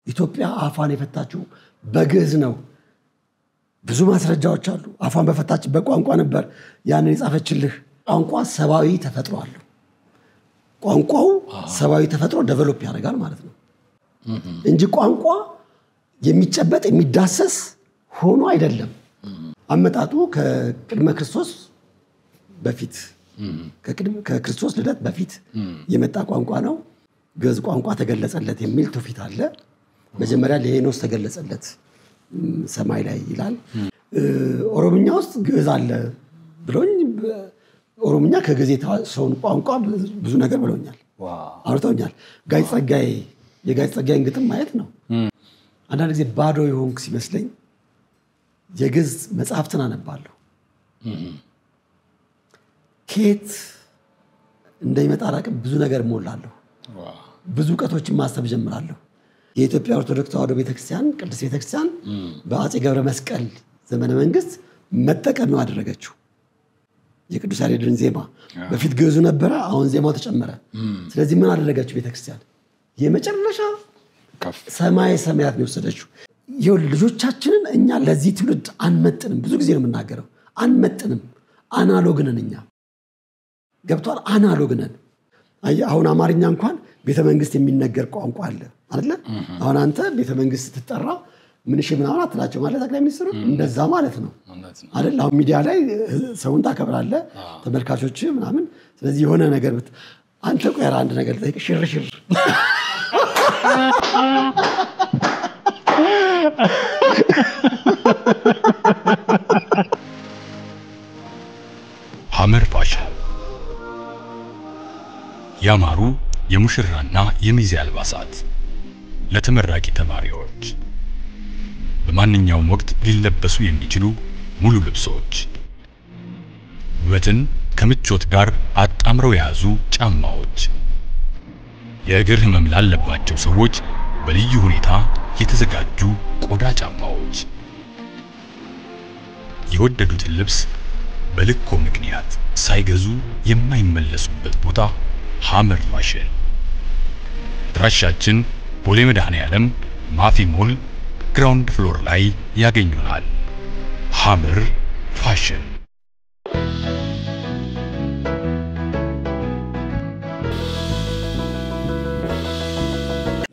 ኢትዮጵያ አፋን የፈታችው በግዕዝ ነው ብዙ ማስረጃዎች አሉ አፋን በፈታችበት ቋንቋ ነበር ያንን የጻፈችልህ ቋንቋ ሰባዊ ተፈጥሮ አለው ቋንቋው ሰባዊ ተፈጥሮ ዴቨሎፕ ያደርጋል ማለት ነው እንጂ ቋንቋ የሚጨበጥ የሚዳሰስ ሆኖ አይደለም አመጣጡ ከቅድመ ክርስቶስ በፊት ከክርስቶስ ልደት በፊት የመጣ ቋንቋ ነው ግዕዝ ቋንቋ ተገለጸለት የሚል ትውፊት አለ መጀመሪያ ለሄኖስ ተገለጸለት ሰማይ ላይ ይላል ኦሮምኛ ውስጥ ግዕዝ አለ ብሎኝ ኦሮምኛ ከግዕዝ የታሰውን ቋንቋ ብዙ ነገር ብሎኛል አውርተውኛል ጋይ ጸጋዬን ግጥም ማየት ነው አንዳንድ ጊዜ ባዶ የሆንክ ሲመስለኝ የግዕዝ መጽሐፍትን አነባለሁ ኬት እንደሚመጣ አላቅም ብዙ ነገር ሞላለሁ ብዙ ዕውቀቶችን ማሰብ ጀምራለሁ የኢትዮጵያ ኦርቶዶክስ ተዋሕዶ ቤተክርስቲያን ቅድስት ቤተክርስቲያን በአፄ ገብረ መስቀል ዘመነ መንግስት መጠቀም ነው አደረገችው የቅዱስ ያሬድን ዜማ በፊት ግዕዙ ነበረ አሁን ዜማው ተጨመረ ስለዚህ ምን አደረገችው ቤተክርስቲያን የመጨረሻ ሰማይ ሰማያት ነው ወሰደችው ይሁን ልጆቻችንን እኛ ለዚህ ትውልድ አንመጥንም ብዙ ጊዜ ነው የምናገረው አንመጥንም አናሎግ ነን እኛ ገብቷል አናሎግ ነን አሁን አማርኛ እንኳን ቤተ መንግስት የሚነገር ቋንቋ አለ አይደለ አሁን አንተ ቤተ መንግስት ስትጠራ ምን እሺ ምናምን አትላቸው ማለት ጠቅላይ ሚኒስትሩ እንደዛ ማለት ነው አይደል አሁን ሚዲያ ላይ ሰውን ታከብራለህ ተመልካቾች ምናምን ስለዚህ የሆነ ነገር አንተ ቆይ አንድ ነገር ጠይቅ ሽርሽር ሐመር ፋሽን ያማሩ የሙሽራና የሚዜ አልባሳት ለተመራቂ ተማሪዎች በማንኛውም ወቅት ሊለበሱ የሚችሉ ሙሉ ልብሶች ውበትን ከምቾት ጋር አጣምረው የያዙ ጫማዎች የእግር ህመም ላለባቸው ሰዎች በልዩ ሁኔታ የተዘጋጁ ቆዳ ጫማዎች የወደዱትን ልብስ በልኮ ምክንያት ሳይገዙ የማይመለሱበት ቦታ ሐመር ፋሽን ድራሻችን ቦሌ መድኃኔዓለም ማፊ ሞል ግራውንድ ፍሎር ላይ ያገኙናል ሐመር ፋሽን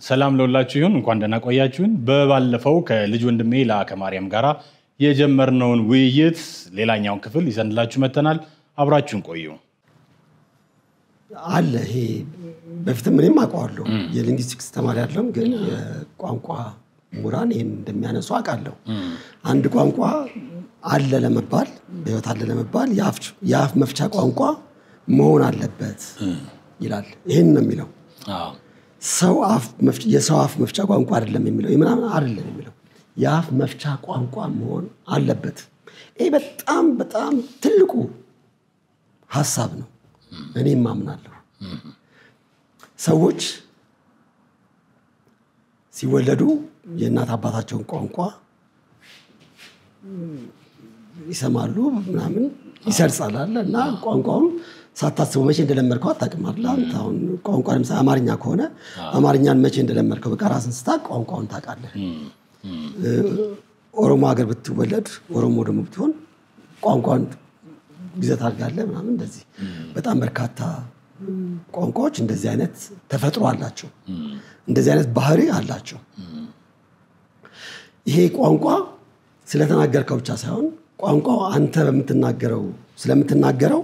ሰላም ለሁላችሁ ይሁን እንኳን ደህና ቆያችሁን በባለፈው ከልጅ ወንድሜ ለአከማርያም ጋራ የጀመርነውን ውይይት ሌላኛውን ክፍል ይዘንላችሁ መተናል አብራችሁን ቆዩ አለ ይሄ በፊትም እኔም አውቀዋለሁ የሊንግዊስቲክስ ተማሪ አይደለም ግን የቋንቋ ሙራን ይሄን እንደሚያነሱ አውቃለሁ አንድ ቋንቋ አለ ለመባል በህይወት አለ ለመባል የአፍ መፍቻ ቋንቋ መሆን አለበት ይላል ይሄን ነው የሚለው የሰው አፍ መፍቻ ቋንቋ አይደለም የሚለው የምናምን አይደለም የሚለው የአፍ መፍቻ ቋንቋ መሆን አለበት ይሄ በጣም በጣም ትልቁ ሐሳብ ነው እኔም ማምናለሁ ሰዎች ሲወለዱ የእናት አባታቸውን ቋንቋ ይሰማሉ ምናምን ይሰርጻል እና ቋንቋውን ሳታስበው መቼ እንደለመድከው አታውቅም አይደል አሁን ቋንቋ ለምሳሌ አማርኛ ከሆነ አማርኛን መቼ እንደለመድከው በቃ ራስን ስታውቅ ቋንቋውን ታውቃለህ ኦሮሞ ሀገር ብትወለድ ኦሮሞ ደግሞ ብትሆን ቋንቋውን ግዛት አድርጋለህ ምናምን እንደዚህ በጣም በርካታ ቋንቋዎች እንደዚህ አይነት ተፈጥሮ አላቸው እንደዚህ አይነት ባህሪ አላቸው ይሄ ቋንቋ ስለተናገርከው ብቻ ሳይሆን ቋንቋው አንተ ስለምትናገረው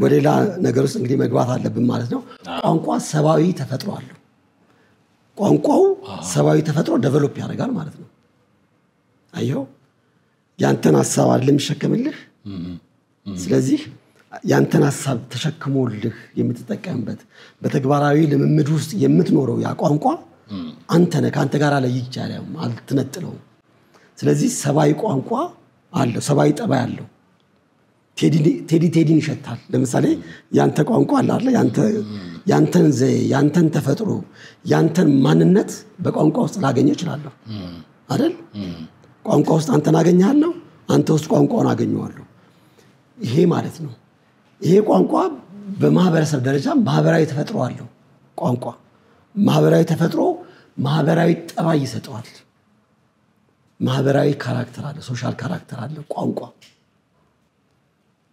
ወደላ ነገር ውስጥ እንግዲህ መግባት አለብን ማለት ነው ቋንቋ ሰባዊ ተፈጥሮ አለው ቋንቋው ሰባዊ ተፈጥሮ ዴቨሎፕ ያደርጋል ማለት ነው አየው ያንተን ሐሳብ አይደለም ይሸከምልህ ስለዚህ ያንተን ሐሳብ ተሸክሞልህ የምትጠቀምበት በተግባራዊ ልምምድ ውስጥ የምትኖረው ያ ቋንቋ አንተ ነህ ካንተ ጋር ላይ ይቻላል አልተነጥለው ስለዚህ ሰባዊ ቋንቋ አለው ሰባዊ ጠባይ አለው ቴዲን ይሸታል ለምሳሌ ያንተ ቋንቋ አለ አይደል ያንተን ተፈጥሮ ያንተን ማንነት በቋንቋ ውስጥ ላገኘ ይችላል አይደል ቋንቋ ውስጥ አንተን አገኛለሁ አንተ ውስጥ ቋንቋውን አገኘዋለሁ ይሄ ማለት ነው ይሄ ቋንቋ በማህበረሰብ ደረጃ ማህበራዊ ተፈጥሮ አለው ቋንቋ ማህበራዊ ተፈጥሮ ማህበራዊ ጠባይ ይሰጠዋል። ማህበራዊ ካራክተር አለ፣ ሶሻል ካራክተር አለ ቋንቋ።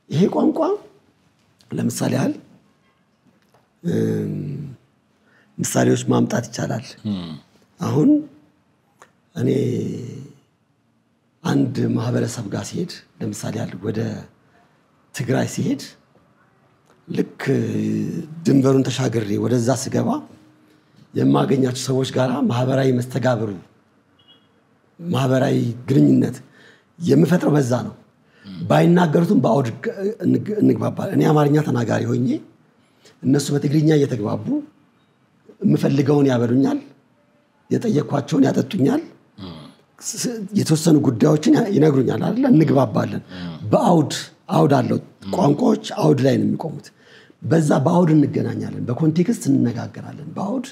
ይሄ ቋንቋ ለምሳሌ ያህል ምሳሌዎች ማምጣት ይቻላል። አሁን እኔ አንድ ማህበረሰብ ጋር ሲሄድ ለምሳሌ ያህል ወደ ትግራይ ሲሄድ ልክ ድንበሩን ተሻግሬ ወደዛ ስገባ የማገኛቸው ሰዎች ጋር ማህበራዊ መስተጋብሩ ማህበራዊ ግንኙነት የምፈጥረው በዛ ነው። ባይናገሩትም በአውድ እንግባባለን። እኔ አማርኛ ተናጋሪ ሆኜ እነሱ በትግርኛ እየተግባቡ የምፈልገውን ያበሉኛል፣ የጠየኳቸውን ያጠጡኛል፣ የተወሰኑ ጉዳዮችን ይነግሩኛል አይደል? እንግባባለን። በአውድ አለው። ቋንቋዎች አውድ ላይ ነው የሚቆሙት። በዛ በአውድ እንገናኛለን፣ በኮንቴክስት እንነጋገራለን፣ በአውድ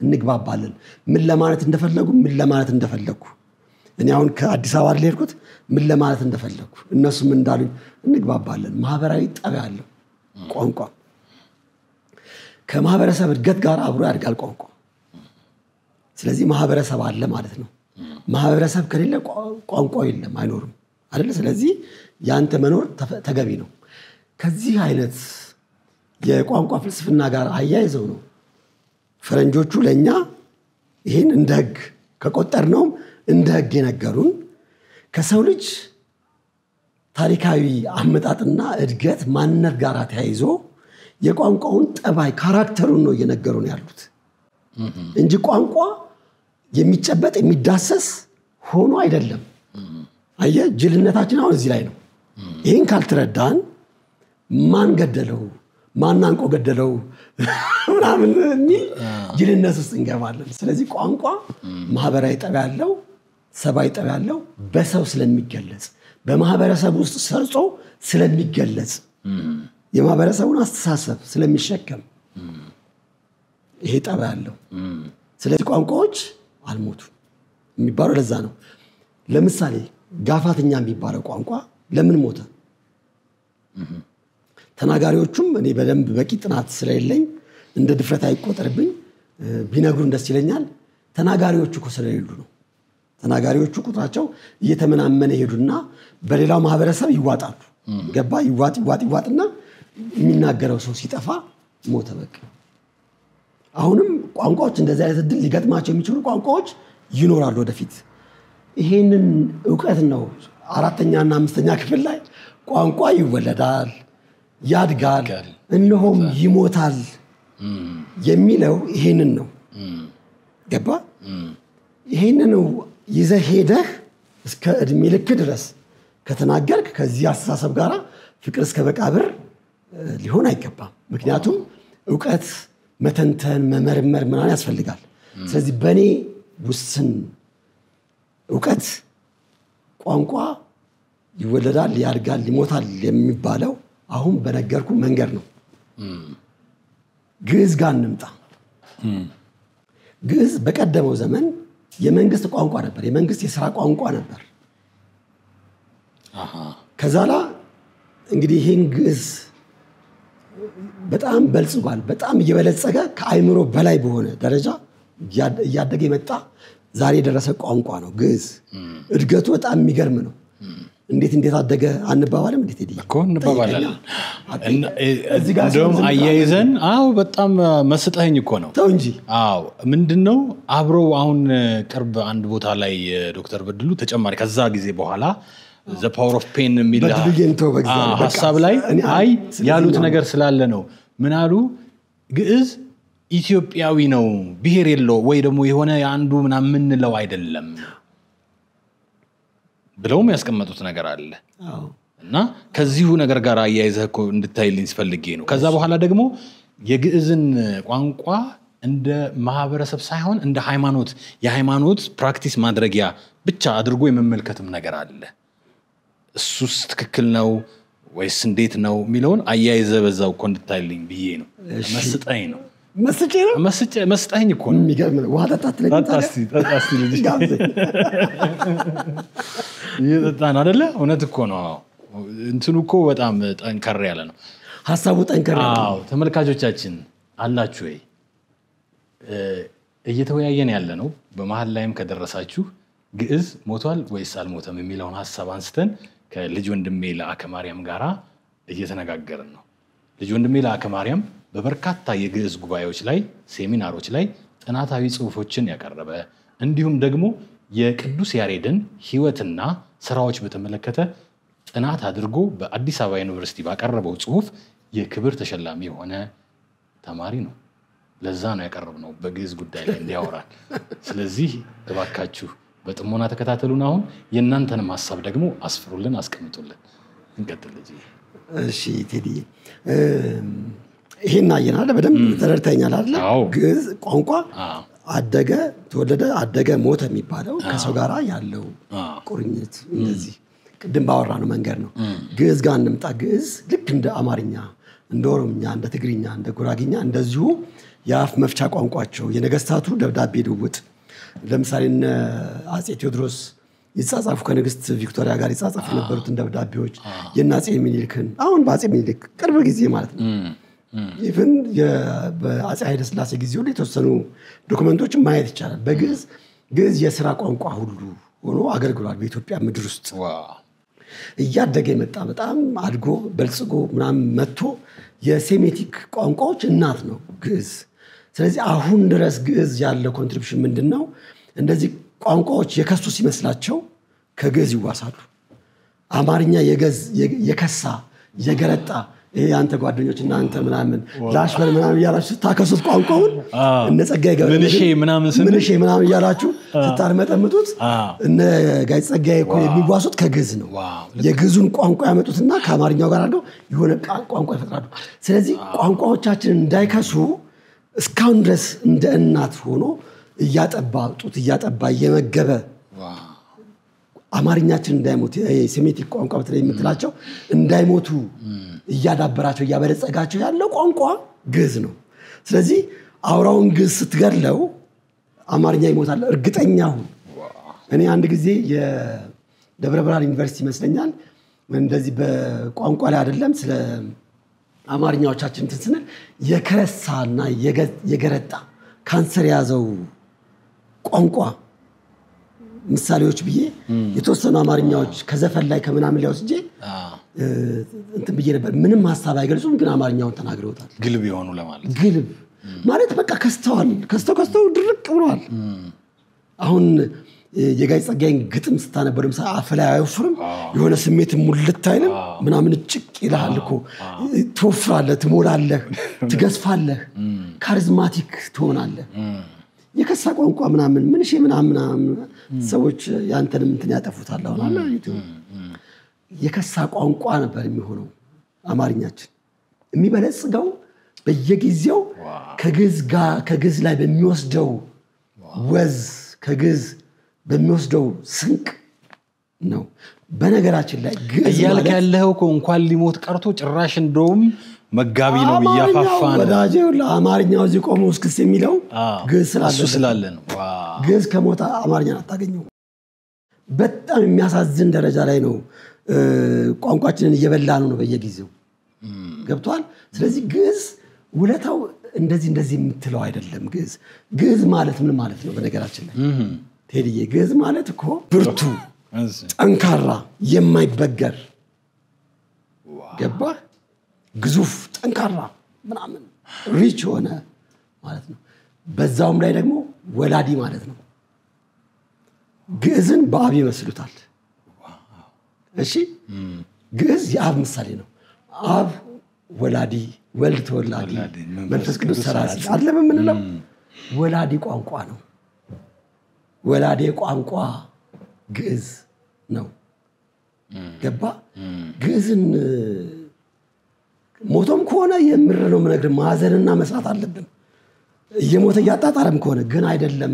እንግባባለን። ምን ለማለት እንደፈለጉ ምን ለማለት እንደፈለጉ እኔ አሁን ከአዲስ አበባ ልሄድኩት ምን ለማለት እንደፈለጉ እነሱ ምን እንዳሉኝ እንግባባለን። ማህበራዊ ጠባይ አለው ቋንቋ። ከማህበረሰብ እድገት ጋር አብሮ ያድጋል ቋንቋ። ስለዚህ ማህበረሰብ አለ ማለት ነው። ማህበረሰብ ከሌለ ቋንቋ የለም፣ አይኖርም አይደል? ስለዚህ ያንተ መኖር ተገቢ ነው። ከዚህ አይነት የቋንቋ ፍልስፍና ጋር አያይዘው ነው ፈረንጆቹ ለኛ ይሄን እንደ ህግ ከቆጠርነው እንደ ህግ የነገሩን። ከሰው ልጅ ታሪካዊ አመጣጥና እድገት ማንነት ጋር ተያይዞ የቋንቋውን ጠባይ ካራክተሩን ነው እየነገሩን ያሉት እንጂ ቋንቋ የሚጨበጥ የሚዳሰስ ሆኖ አይደለም። አየህ፣ ጅልነታችን አሁን እዚህ ላይ ነው። ይሄን ካልተረዳን ማን ገደለው ማን አንቆ ገደለው ምናምን የሚል ጅልነት ውስጥ እንገባለን። ስለዚህ ቋንቋ ማህበራዊ ጠባይ ያለው ሰብአዊ ጠባይ ያለው በሰው ስለሚገለጽ በማህበረሰብ ውስጥ ሰርጾ ስለሚገለጽ የማህበረሰቡን አስተሳሰብ ስለሚሸከም ይሄ ጠባይ ያለው። ስለዚህ ቋንቋዎች አልሞቱ የሚባለው ለዛ ነው። ለምሳሌ ጋፋትኛ የሚባለው ቋንቋ ለምን ሞተ? ተናጋሪዎቹም እኔ በደንብ በቂ ጥናት ስለሌለኝ እንደ ድፍረት አይቆጠርብኝ ቢነግሩን ደስ ይለኛል። ተናጋሪዎቹ እኮ ስለሌሉ ነው። ተናጋሪዎቹ ቁጥራቸው እየተመናመነ ሄዱና በሌላው ማህበረሰብ ይዋጣሉ። ገባ? ይዋጥና የሚናገረው ሰው ሲጠፋ ሞተ በቃ። አሁንም ቋንቋዎች እንደዚህ አይነት እድል ሊገጥማቸው የሚችሉ ቋንቋዎች ይኖራሉ ወደፊት። ይሄንን ዕውቀት ነው 4ኛና 5ኛ ክፍል ላይ ቋንቋ ይወለዳል፣ ያድጋል፣ እነሆም ይሞታል የሚለው ይሄንን ነው። ገባ? ይሄንን ይዘህ ሄደህ እስከ እድሜ ልክ ድረስ ከተናገርክ ከዚህ አስተሳሰብ ጋር ፍቅር እስከ መቃብር ሊሆን አይገባም። ምክንያቱም ዕውቀት መተንተን መመርመር ምናምን ያስፈልጋል። ስለዚህ በእኔ ውስን ዕውቀት ቋንቋ ይወለዳል፣ ያድጋል፣ ይሞታል የሚባለው አሁን በነገርኩ መንገድ ነው። ግዕዝ ጋር እንምጣ። ግዕዝ በቀደመው ዘመን የመንግስት ቋንቋ ነበር፣ የመንግስት የሥራ ቋንቋ ነበር። ከዛላ እንግዲህ ይህን ግዕዝ በጣም በልጽጓል። በጣም እየበለጸገ ከአይምሮ በላይ በሆነ ደረጃ እያደገ የመጣ ዛሬ የደረሰ ቋንቋ ነው ግዕዝ። እድገቱ በጣም የሚገርም ነው። እንዴት አደገ አንባባልም? እንዴት ሄደ እኮ እንባባላለን። እንደውም አያይዘን በጣም መስጠኝ እኮ ነው ተው እንጂ። ምንድነው አብረው አሁን ቅርብ አንድ ቦታ ላይ ዶክተር በድሉ ተጨማሪ ከዛ ጊዜ በኋላ the power of pain የሚል ሐሳብ ላይ ያሉት ነገር ስላለ ነው። ምን አሉ? ግዕዝ ኢትዮጵያዊ ነው፣ ብሔር የለው ወይ ደግሞ የሆነ አንዱ ምናምን ምንለው አይደለም ብለውም ያስቀመጡት ነገር አለ። እና ከዚሁ ነገር ጋር አያይዘህ እኮ እንድታይልኝ ስፈልጌ ነው። ከዛ በኋላ ደግሞ የግዕዝን ቋንቋ እንደ ማህበረሰብ ሳይሆን እንደ ሃይማኖት የሃይማኖት ፕራክቲስ ማድረጊያ ብቻ አድርጎ የመመልከትም ነገር አለ። እሱስ ትክክል ነው ወይስ እንዴት ነው የሚለውን አያይዘህ በዛው እኮ እንድታይልኝ ብዬ ነው። መስጠኝ ነው መስጠኝ እኮ ነው። የሚገርም ነው። ውሃ ጠጣት ልጅ ይጠጣን አይደለ? እውነት እኮ ነው። እንትኑ እኮ በጣም ጠንከር ያለ ነው ሐሳቡ፣ ጠንከር ያለ ነው። ተመልካቾቻችን አላችሁ ወይ? እየተወያየን ያለ ነው። በመሃል ላይም ከደረሳችሁ ግዕዝ ሞቷል ወይስ አልሞተም የሚለውን ሐሳብ አንስተን ከልጅ ወንድሜ ለአከ ማርያም ጋራ እየተነጋገርን ነው። ልጅ ወንድሜ ለአከ ማርያም በበርካታ የግዕዝ ጉባኤዎች ላይ፣ ሴሚናሮች ላይ ጥናታዊ ጽሑፎችን ያቀረበ እንዲሁም ደግሞ የቅዱስ ያሬድን ሕይወትና ስራዎች በተመለከተ ጥናት አድርጎ በአዲስ አበባ ዩኒቨርሲቲ ባቀረበው ጽሑፍ የክብር ተሸላሚ የሆነ ተማሪ ነው። ለዛ ነው ያቀረብነው በግዕዝ ጉዳይ ላይ እንዲያወራል። ስለዚህ እባካችሁ በጥሞና ተከታተሉን። አሁን የእናንተንም ሐሳብ ደግሞ አስፍሩልን፣ አስቀምጡልን። እንቀጥል ልጅ። እሺ ቴዲ፣ ይሄን አየናል፣ በደንብ ተረድተኛል አይደል? ግዕዝ ቋንቋ አደገ፣ ተወለደ፣ አደገ፣ ሞተ የሚባለው ከሰው ጋር ያለው ቁርኝት እንደዚህ ቅድም ባወራነው መንገድ ነው። ግዕዝ ጋር እንምጣ። ግዕዝ ልክ እንደ አማርኛ፣ እንደ ኦሮምኛ፣ እንደ ትግርኛ፣ እንደ ጉራግኛ እንደዚሁ የአፍ መፍቻ ቋንቋቸው የነገስታቱ ደብዳቤ ልውውጥ ለምሳሌ እነ አጼ ቴዎድሮስ ይጻጻፉ ከንግስት ቪክቶሪያ ጋር ይጻጻፉ የነበሩትን ደብዳቤዎች የእነ አጼ ሚኒልክን አሁን በአጼ ሚኒልክ ቅርብ ጊዜ ማለት ነው ኢቭን በአጼ ኃይለ ሥላሴ ጊዜ ሁሉ የተወሰኑ ዶክመንቶችን ማየት ይቻላል። ግዕዝ የስራ ቋንቋ ሁሉ ሆኖ አገልግሏል በኢትዮጵያ ምድር ውስጥ። እያደገ የመጣ በጣም አድጎ በልጽጎ ምናምን መጥቶ የሴሜቲክ ቋንቋዎች እናት ነው ግዕዝ። ስለዚህ አሁን ድረስ ግዕዝ ያለው ኮንትሪቢሽን ምንድን ነው? እንደዚህ ቋንቋዎች የከሱ ሲመስላቸው ከግዕዝ ይዋሳሉ። አማርኛ የከሳ የገረጣ ይሄ አንተ ጓደኞች እና አንተ ምናምን ላሽ በል ምናምን እያላችሁ ስታከሱት ቋንቋውን እነ ጸጋዬ ምንሼ ምናምን እያላችሁ ስታርመጠምጡት እነ ጋይ ጸጋዬ እኮ የሚዋሱት ከግዕዝ ነው። የግዕዙን ቋንቋ ያመጡትና ከአማርኛው ጋር አድርገው የሆነ ቋንቋ ይፈጥራሉ። ስለዚህ ቋንቋዎቻችን እንዳይከሱ እስካሁን ድረስ እንደ እናት ሆኖ እያጠባ ጡት እያጠባ እየመገበ አማርኛችን እንዳይሞት የሴሜቲክ ቋንቋ በተለይ የምትላቸው እንዳይሞቱ እያዳበራቸው እያበለጸጋቸው ያለው ቋንቋ ግዕዝ ነው። ስለዚህ አውራውን ግዕዝ ስትገድለው አማርኛ ይሞታል። እርግጠኛ ሁን። እኔ አንድ ጊዜ የደብረ ብርሃን ዩኒቨርሲቲ ይመስለኛል እንደዚህ በቋንቋ ላይ አይደለም ስለ አማርኛዎቻችን ስንል የከረሳና የገረጣ ካንሰር የያዘው ቋንቋ ምሳሌዎች ብዬ የተወሰኑ አማርኛዎች ከዘፈን ላይ ከምናምን ላይ ወስጄ እንትን ብዬ ነበር። ምንም ሐሳብ አይገልጹም፣ ግን አማርኛውን ተናግረውታል። ግልብ የሆኑ ለማለት ግልብ ማለት በቃ ከስተው ድርቅ ብለዋል። አሁን የጋይ ጸጋዬን ግጥም ስታነበው ለምሳሌ አፍ ላይ አይወፍርም፣ የሆነ ስሜት ሙልት አይልም ምናምን ጭቅ ይልሃል እኮ። ትወፍራለህ፣ ትሞላለህ፣ ትገዝፋለህ፣ ካሪዝማቲክ ትሆናለህ። የከሳ ቋንቋ ምናምን ምንሽ ምናምን ሰዎች ያንተንም እንትን ያጠፉታል። አሁን አለ የከሳ ቋንቋ ነበር የሚሆነው አማርኛችን። የሚበለጽገው በየጊዜው ከግዕዝ ላይ በሚወስደው ወዝ ከግዕዝ በሚወስደው ስንቅ ነው። በነገራችን ላይ ግዕዝ እያልክ ያለኸው እኮ እንኳን ሊሞት ቀርቶ ጭራሽ እንደውም መጋቢ ነው እያፋፋ ነው። ወዳጄ አማርኛው እዚህ ቆሞ እስክስ የሚለው ግዕዝ ስላለ ነው። ግዕዝ ከሞታ አማርኛን አታገኘው። በጣም የሚያሳዝን ደረጃ ላይ ነው ቋንቋችንን እየበላ ነው በየጊዜው። ገብቷል? ስለዚህ ግዕዝ ውለታው እንደዚህ የምትለው አይደለም። ግዕዝ ማለት ምን ማለት ነው? በነገራችን ላይ ቴዲዬ ግዕዝ ማለት እኮ ብርቱ፣ ጠንካራ፣ የማይበገር ገባህ? ግዙፍ፣ ጠንካራ ምናምን ሪች ሆነ ማለት ነው። በዛውም ላይ ደግሞ ወላዲ ማለት ነው። ግዕዝን በአብ ይመስሉታል። እሺ ግዕዝ የአብ ምሳሌ ነው። አብ ወላዲ፣ ወልድ ተወላዲ፣ መንፈስ ቅዱስ ሰራጺ አይደለም የምንለው። ወላዲ ቋንቋ ነው። ወላዲ ቋንቋ ግዕዝ ነው። ገባ? ግዕዝን ሞቶም ከሆነ የምር ነው የምነግርህ፣ ማዘንና መስራት አለብን። እየሞተ እያጣጣረም ከሆነ ግን አይደለም።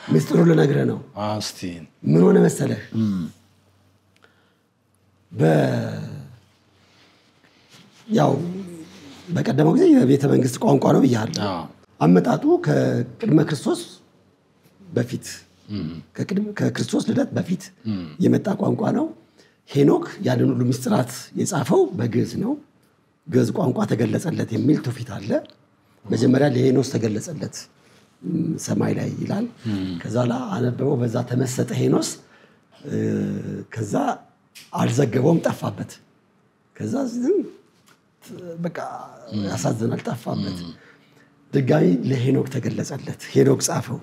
ምስጢሩ ልነግርህ ነው። ምን ሆነ መሰለህ? ያው በቀደመው ጊዜ የቤተ መንግስት ቋንቋ ነው ብያለሁ። አመጣጡ ከቅድመ ክርስቶስ በፊት ከክርስቶስ ልደት በፊት የመጣ ቋንቋ ነው። ሄኖክ ያንን ሁሉ ምስጢራት የጻፈው በግዕዝ ነው። ግዕዝ ቋንቋ ተገለጸለት የሚል ትውፊት አለ። መጀመሪያ ለሄኖስ ተገለጸለት ሰማይ ላይ ይላል ከዛ ላይ አነበበው በዛ ተመሰጠ ሄኖስ ከዛ አልዘገበውም ጠፋበት ከዛ በቃ ያሳዝናል ጠፋበት ድጋሚ ለሄኖክ ተገለጸለት ሄኖክ ጻፈው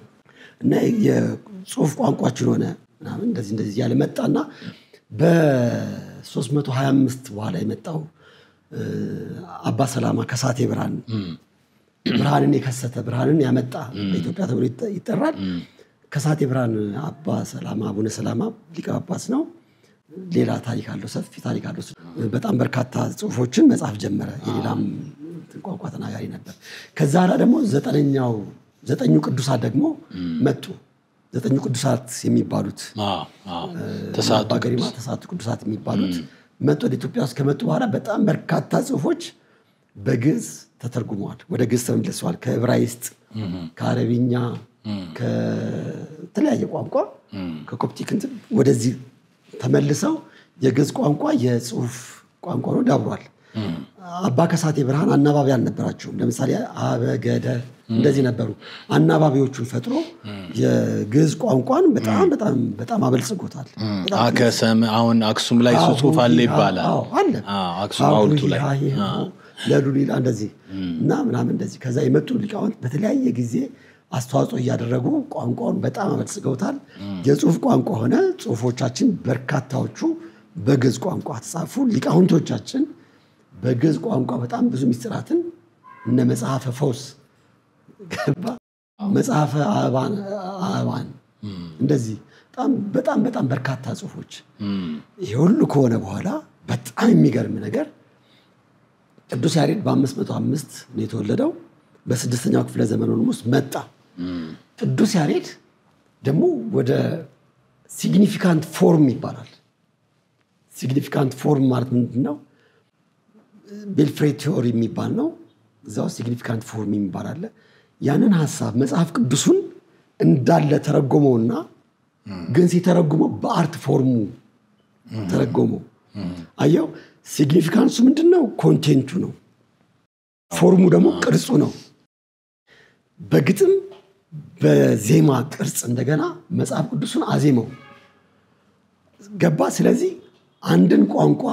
እና የጽሁፍ ቋንቋችን ሆነ ምናምን እንደዚህ ያለ መጣና በ325 በኋላ የመጣው አባ ሰላማ ከሳቴ ብርሃንን የከሰተ ብርሃንን ያመጣ በኢትዮጵያ ተብሎ ይጠራል ከሳቴ ብርሃን አባ ሰላማ አቡነ ሰላማ ሊቀ ጳጳስ ነው ሌላ ታሪክ አለው ሰፊ ታሪክ አለው በጣም በርካታ ጽሁፎችን መጻፍ ጀመረ የሌላም ቋንቋ ተናጋሪ ነበር ከዛ ላይ ደግሞ ዘጠኙ ቅዱሳት ደግሞ መጡ ዘጠኙ ቅዱሳት የሚባሉት ተሳቱ ቅዱሳት የሚባሉት መጡ ወደ ኢትዮጵያ ውስጥ ከመጡ በኋላ በጣም በርካታ ጽሁፎች በግዕዝ ተተርጉመዋል ወደ ግዕዝ ተመልሰዋል ከዕብራይስጥ ከአረብኛ ከተለያየ ቋንቋ ከኮፕቲክ ወደዚህ ተመልሰው የግዕዝ ቋንቋ የጽሁፍ ቋንቋ ነው ዳብሯል አባ ከሳቴ ብርሃን አናባቢ አልነበራቸውም ለምሳሌ አበገደ እንደዚህ ነበሩ አናባቢዎቹን ፈጥሮ የግዕዝ ቋንቋን በጣም አበልጽጎታል አከሰም አሁን አክሱም ላይ ጽሁፍ አለ ይባላል አለ አክሱም ሐውልቱ ላይ ለሉሊላ እንደዚህ እና ምናምን እንደዚህ ከዛ የመጡ ሊቃውንት በተለያየ ጊዜ አስተዋጽኦ ያደረጉ ቋንቋውን በጣም አበልጽገውታል የጽሁፍ ቋንቋ ሆነ ጽሁፎቻችን በርካታዎቹ በግዕዝ ቋንቋ ተጻፉ ሊቃውንቶቻችን በግዕዝ ቋንቋ በጣም ብዙ ምስጢራትን እነ መጽሐፈ ፈውስ መጽሐፈ አበባን እንደዚህ በጣም በርካታ ጽሁፎች ይሄ ሁሉ ከሆነ በኋላ በጣም የሚገርም ነገር ቅዱስ ያሬድ በ505 ነው የተወለደው በ6ኛው ክፍለ ዘመን ውስጥ መጣ ቅዱስ ያሬድ ደግሞ ወደ ሲግኒፊካንት ፎርም ይባላል ሲግኒፊካንት ፎርም ማለት ምንድነው ቤልፍሬ ቲዮሪ የሚባል ነው እዛው ሲግኒፊካንት ፎርም የሚባል አለ ያንን ሐሳብ መጽሐፍ ቅዱሱን እንዳለ ተረጎመውና ግን ሲተረጎመው በአርት ፎርሙ ተረጎመው አየው ሲግኒፊካንሱ ምንድነው ኮንቴንቱ ነው ፎርሙ ደግሞ ቅርጹ ነው በግጥም በዜማ ቅርጽ እንደገና መጽሐፍ ቅዱሱን አዜመው ገባ ስለዚህ አንድን ቋንቋ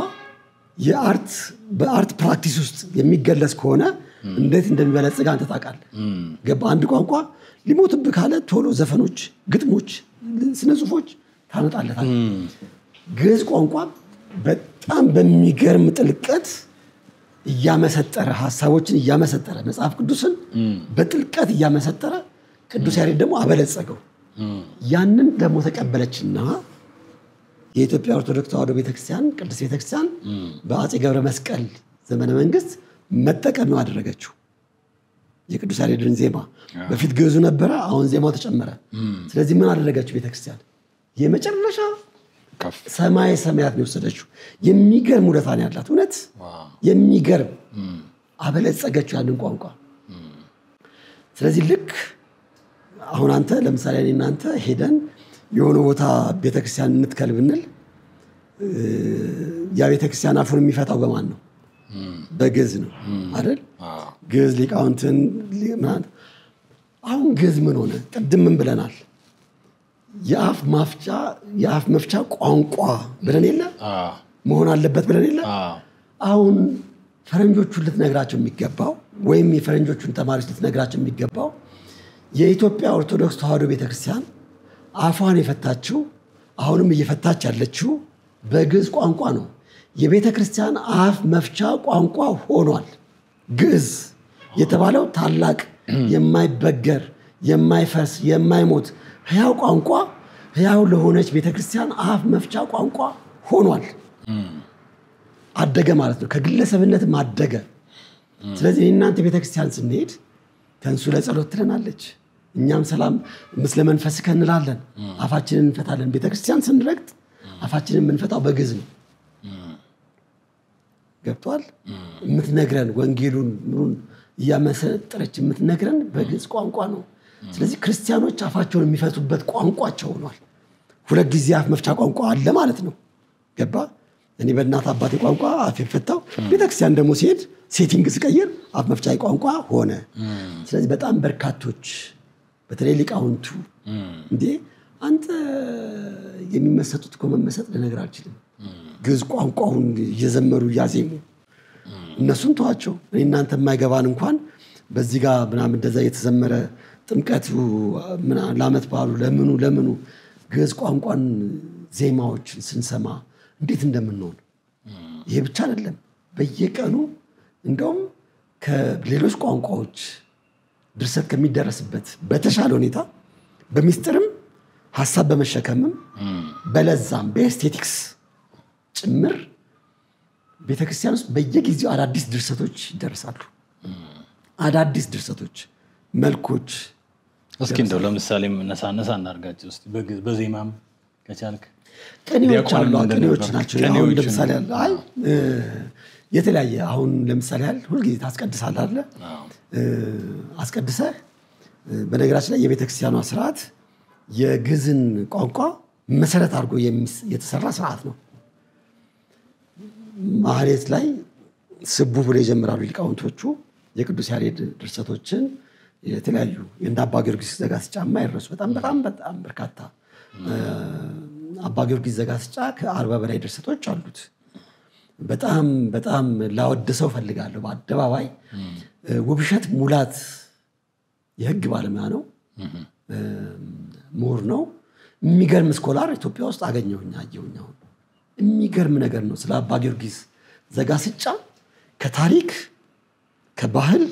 በአርት ፕራክቲስ ውስጥ የሚገለጽ ከሆነ እንዴት እንደሚበለጽግ አንተ ታውቃለህ ገባ አንድ ቋንቋ ሊሞትብህ ካለ ቶሎ ዘፈኖች ግጥሞች ስነ ጽሁፎች ታመጣለታል ግዕዝ ቋንቋ በጣም በሚገርም ጥልቀት እያመሰጠረ ሐሳቦችን እያመሰጠረ መጽሐፍ ቅዱስን በጥልቀት እያመሰጠረ ቅዱስ ያሬድ ደግሞ አበለጸገው ያንን ደግሞ ተቀበለችና የኢትዮጵያ ኦርቶዶክስ ተዋሕዶ ቤተክርስቲያን ቅድስት ቤተክርስቲያን በአፄ ገብረ መስቀል ዘመነ መንግስት መጠቀም ነው አደረገችው የቅዱስ ያሬድን ዜማ በፊት ግዕዙ ነበረ አሁን ዜማው ተጨመረ ስለዚህ ምን አደረገችው ቤተክርስቲያን የመጨረሻ ሰማይ ሰማያት ነው ወሰደችው የሚገርም ውለታ ነው ያላት እውነት የሚገርም አበለጸገችው ያንን ቋንቋ ስለዚህ ልክ አሁን አንተ ለምሳሌ እኔና አንተ ሄደን የሆነ ቦታ ቤተክርስቲያን እንትከልብንል ያ ቤተክርስቲያን አፉን የሚፈታው በማን ነው በግዕዝ ነው አይደል ግዕዝ ሊቃውንትን ማለት አሁን ግዕዝ ምን ሆነ ቅድም ምን ብለናል የአፍ መፍቻ ቋንቋ ብለን የለ መሆን አለበት ብለን የለ አሁን ፈረንጆቹን ልትነግራቸው የሚገባው ወይም የፈረንጆቹን ተማሪዎች ልትነግራቸው የሚገባው የኢትዮጵያ ኦርቶዶክስ ተዋሕዶ ቤተክርስቲያን አፏን የፈታችው አሁንም እየፈታች ያለችው በግዕዝ ቋንቋ ነው የቤተክርስቲያን አፍ መፍቻ ቋንቋ ሆኗል ግዕዝ የተባለው ታላቅ የማይበገር የማይፈርስ የማይሞት ሕያው ቋንቋ ሕያው ለሆነች ቤተክርስቲያን አፍ መፍቻ ቋንቋ ሆኗል አደገ ማለት ነው ከግለሰብነትም አደገ ስለዚህ እናንተ ቤተክርስቲያን ስንሄድ ተንሱ ለጸሎት ትለናለች እኛም ሰላም ምስለ መንፈስከ እንላለን አፋችንን እንፈታለን ቤተክርስቲያን ስንረግጥ አፋችንን የምንፈታው በግዕዝ ነው ገብቷል የምትነግረን ወንጌሉን ምኑን እያመሰጠረች የምትነግረን በግዕዝ ቋንቋ ነው ስለዚህ ክርስቲያኖች አፋቸውን የሚፈቱበት ቋንቋቸው ሆኗል ሁለት ጊዜ አፍ መፍቻ ቋንቋ አለ ማለት ነው ገባ እኔ በእናት አባቴ ቋንቋ አፍ የፈታው ቤተክርስቲያን ደግሞ ሲሄድ ሴቲንግ ስቀይር አፍ መፍቻ ቋንቋ ሆነ ስለዚህ በጣም በርካቶች በተለይ ሊቃውንቱ እንዴ አንተ የሚመሰጡት እኮ መመሰጥ ልነግር አልችልም ግዕዝ ቋንቋውን እየዘመሩ እያዜሙ እነሱን ተዋቸው እኔ እናንተ የማይገባን እንኳን በዚህ ጋር ምናምን እንደዛ የተዘመረ ጥምቀቱ ለዓመት በዓሉ ለምኑ ግዕዝ ቋንቋን ዜማዎችን ስንሰማ እንዴት እንደምንሆን ይሄ ብቻ አይደለም በየቀኑ እንደውም ከሌሎች ቋንቋዎች ድርሰት ከሚደረስበት በተሻለ ሁኔታ በሚስጥርም ሐሳብ በመሸከምም በለዛም በኤስቴቲክስ ጭምር ቤተክርስቲያን ውስጥ በየጊዜው አዳዲስ ድርሰቶች ይደርሳሉ አዳዲስ ድርሰቶች መልኮች እስኪ እንደው ለምሳሌ ነሳነሳ እናርጋቸው እስቲ በዜማም ከቻልክ ቅኔዎች አሉ ቅኔዎች ናቸው አሁን ለምሳሌ አይ የተለያየ አሁን ለምሳሌ ያህል ሁልጊዜ ታስቀድሳለህ አይደል አስቀድሰህ በነገራችን ላይ የቤተክርስቲያኗ ስርዓት የግዕዝን ቋንቋ መሰረት አድርጎ የተሰራ ስርዓት ነው ማህሌት ላይ ስቡ ብሎ ይጀምራሉ ሊቃውንቶቹ የቅዱስ ያሬድ ድርሰቶችን የተለያዩ እንደ አባ ጊዮርጊስ ዘጋስጫማ ይረሱ በጣም በርካታ አባ ጊዮርጊስ ዘጋስጫ ከ40 በላይ ድርሰቶች አሉት በጣም ላወድሰው ፈልጋለሁ በአደባባይ ውብሸት ሙላት የህግ ባለሙያ ነው ምሁር ነው የሚገርም ስኮላር ኢትዮጵያ ውስጥ አገኘሁኝ የሚገርም ነገር ነው ስለ አባ ጊዮርጊስ ዘጋስጫ ከታሪክ ከባህል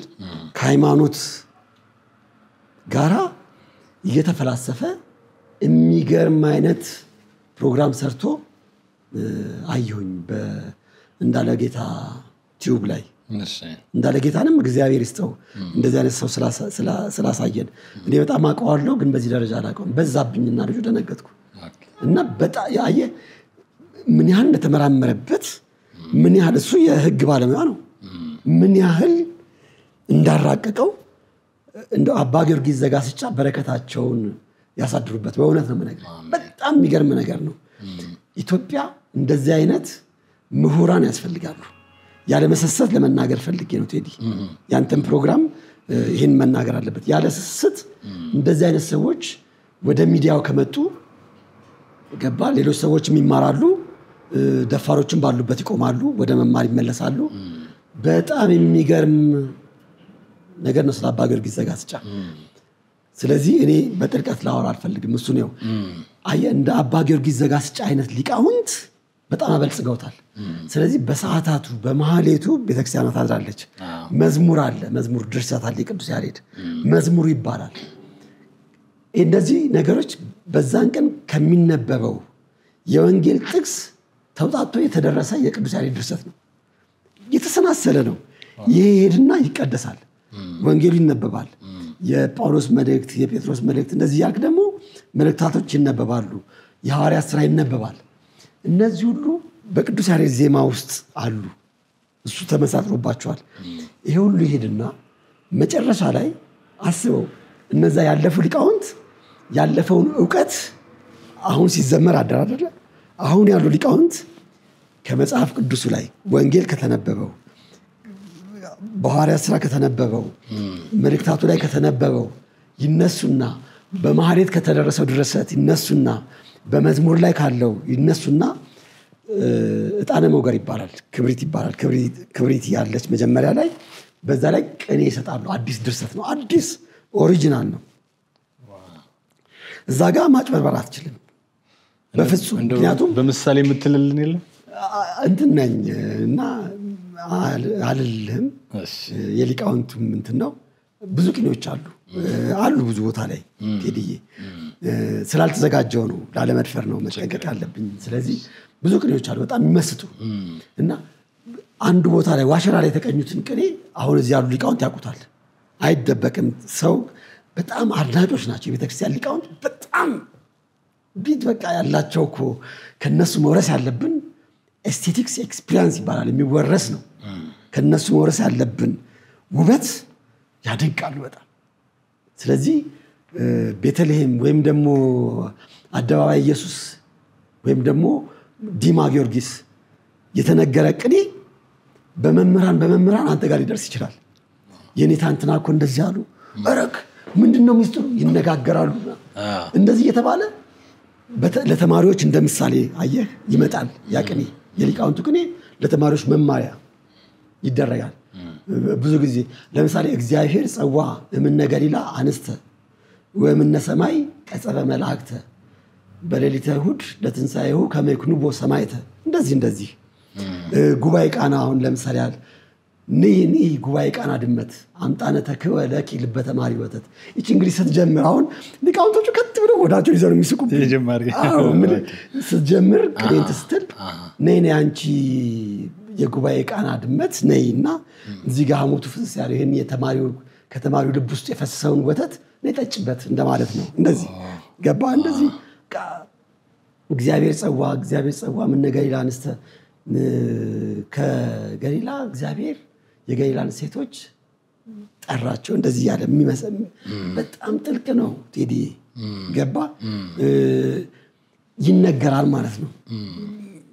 ከሃይማኖት ጋራ እየተፈላሰፈ የሚገርም አይነት ፕሮግራም ሰርቶ አየሁኝ እንዳለጌታ ቲዩብ ላይ እንዳለጌታንም እግዚአብሔር ይስጠው እንደዚህ አይነት ሰው ስላሳየን እኔ በጣም አውቀዋለሁ ግን በዚህ ደረጃ አላውቀውም በዛብኝና ልጁ ደነገጥኩ እና በጣም ያየ ምን ያህል እንደተመራመረበት ምን ያህል እሱ የህግ ባለሙያ ነው ምን ያህል እንዳራቀቀው እንደ አባ ጊዮርጊስ ዘጋስጫ በረከታቸውን ያሳድሩበት በእውነት ነው የምነግርህ በጣም የሚገርም ነገር ነው ኢትዮጵያ እንደዚህ አይነት ምሁራን ያስፈልጋሉ ያለ መሰሰት ለመናገር ፈልጌ ነው ቴዲ ያንተም ፕሮግራም ይሄን መናገር አለበት ያለ ስስት እንደዚህ አይነት ሰዎች ወደ ሚዲያው ከመጡ ገባ ሌሎች ሰዎችም ይማራሉ ደፋሮችም ባሉበት ይቆማሉ ወደ መማር ይመለሳሉ በጣም የሚገርም ነገር ነው ስለ አባ ጊዮርጊስ ዘጋስጫ ስለዚህ እኔ በጥልቀት ላወራ አልፈልግም እሱ ነው እንደ አባ ጊዮርጊስ ዘጋስጫ አይነት ሊቃውንት በጣም አበልጽገውታል ስለዚህ በሰዓታቱ በመሐሌቱ ቤተክርስቲያኗ ታድራለች መዝሙር አለ መዝሙር ድርሰት አለ ቅዱስ ያሬድ መዝሙር ይባላል እንደዚህ ነገሮች በዛን ቀን ከሚነበበው የወንጌል ጥቅስ ተውጣጥቶ የተደረሰ የቅዱስ ያሬድ ድርሰት ነው የተሰናሰለ ነው ይሄድና ይቀደሳል ወንጌሉ ይነበባል የጳውሎስ መልእክት የጴጥሮስ መልእክት እንደዚህ ያልክ ደግሞ መልእክታቶች ይነበባሉ የሐዋርያት ሥራ ይነበባል እነዚህ ሁሉ በቅዱስ ያሬድ ዜማ ውስጥ አሉ እሱ ተመሳጥሮባቸዋል ይሄ ሁሉ ይሄድና መጨረሻ ላይ አስበው እነዛ ያለፉ ሊቃውንት ያለፈውን ዕውቀት አሁን ሲዘመር አደራደረ አሁን ያሉ ሊቃውንት ከመጽሐፍ ቅዱሱ ላይ ወንጌል ከተነበበው በሐዋርያት ሥራ ከተነበበው መልእክታቱ ላይ ከተነበበው ይነሱና በመሐሌት ከተደረሰው ድርሰት ይነሱና በመዝሙር ላይ ካለው ይነሱና ዕጣነ ሞገር ይባላል ክብሪት ያለች መጀመሪያ ላይ በዛ ላይ ቅኔ ይሰጣሉ አዲስ ድርሰት ነው አዲስ ኦሪጂናል ነው እዛ ጋር ማጭበርበር አትችልም በፍጹም ምክንያቱም በምሳሌ የምትልልን የለም እንትን ነኝ እና አልልህም የሊቃውንቱም እንትን ነው ብዙ ቅኔዎች አሉ ብዙ ቦታ ላይ ቴዲዬ ስላልተዘጋጀው ነው ላለመድፈር ነው መጠንቀቅ ያለብኝ ስለዚህ ብዙ ቅኔዎች አሉ በጣም የሚመስጡ እና አንዱ ቦታ ላይ ዋሸራ ላይ የተቀኙትን ቅኔ አሁን እዚህ ያሉ ሊቃውንት ያውቁታል አይደበቅም ሰው በጣም አድናቂዎች ናቸው የቤተክርስቲያን ሊቃውንት በጣም ቢት በቃ ያላቸው እኮ ከነሱ መውረስ ያለብን ኤስቴቲክስ ኤክስፒሪየንስ ይባላል የሚወረስ ነው ከነሱ መውረስ ያለብን ውበት ያደንቃሉ በጣም ስለዚህ ቤተልሔም ወይም ደግሞ አደባባይ ኢየሱስ ወይም ደግሞ ዲማ ጊዮርጊስ የተነገረ ቅኔ በመምህራን አንተ ጋር ሊደርስ ይችላል የኔታ እንትና እኮ እንደዚህ አሉ ምንድነው ሚስጥሩ? ይነጋገራሉ። እንደዚህ እየተባለ ለተማሪዎች እንደ ምሳሌ አየህ ይመጣል። ያ ቅኔ የሊቃውንቱ ቅኔ ለተማሪዎች መማሪያ ይደረጋል። ብዙ ጊዜ ለምሳሌ እግዚአብሔር ጸዋ እምነ ገሊላ አንስተ ወእምነ ሰማይ ቀጸበ መላእክተ በሌሊተ እሑድ ለትንሣኤሁ ከመ ይኩንቦ ሰማዕተ እንደዚህ ጉባኤ ቃና አሁን ለምሳሌ ያህል ነይ ጉባኤ ቃና ድመት አምጣነ ተክወ ለኪ ልበ ተማሪ ወተት እቺ እንግዲህ ስትጀምር አሁን ሊቃውንቶቹ ከት ብለው ወዳቸው ይዘው የሚስቁ ስትጀምር ቅኔን ስትል ነይ አንቺ የጉባኤ ቃና ድመት ነይና እዚህ ጋር ሐሞቱ ፍስስ ያለው ይሄን ከተማሪው ልብ ውስጥ የፈሰሰውን ወተት ነይ ጠጭበት እንደማለት ነው። እንደዚህ ገባ እንደዚህ እግዚአብሔር ጸዋ ምን ገሊላ አንስተ ከገሊላ እግዚአብሔር የገሊላን ሴቶች ጠራቸው እንደዚህ ያለ የሚመስል በጣም ጥልቅ ነው። ቴዲ ገባ ይነገራል ማለት ነው።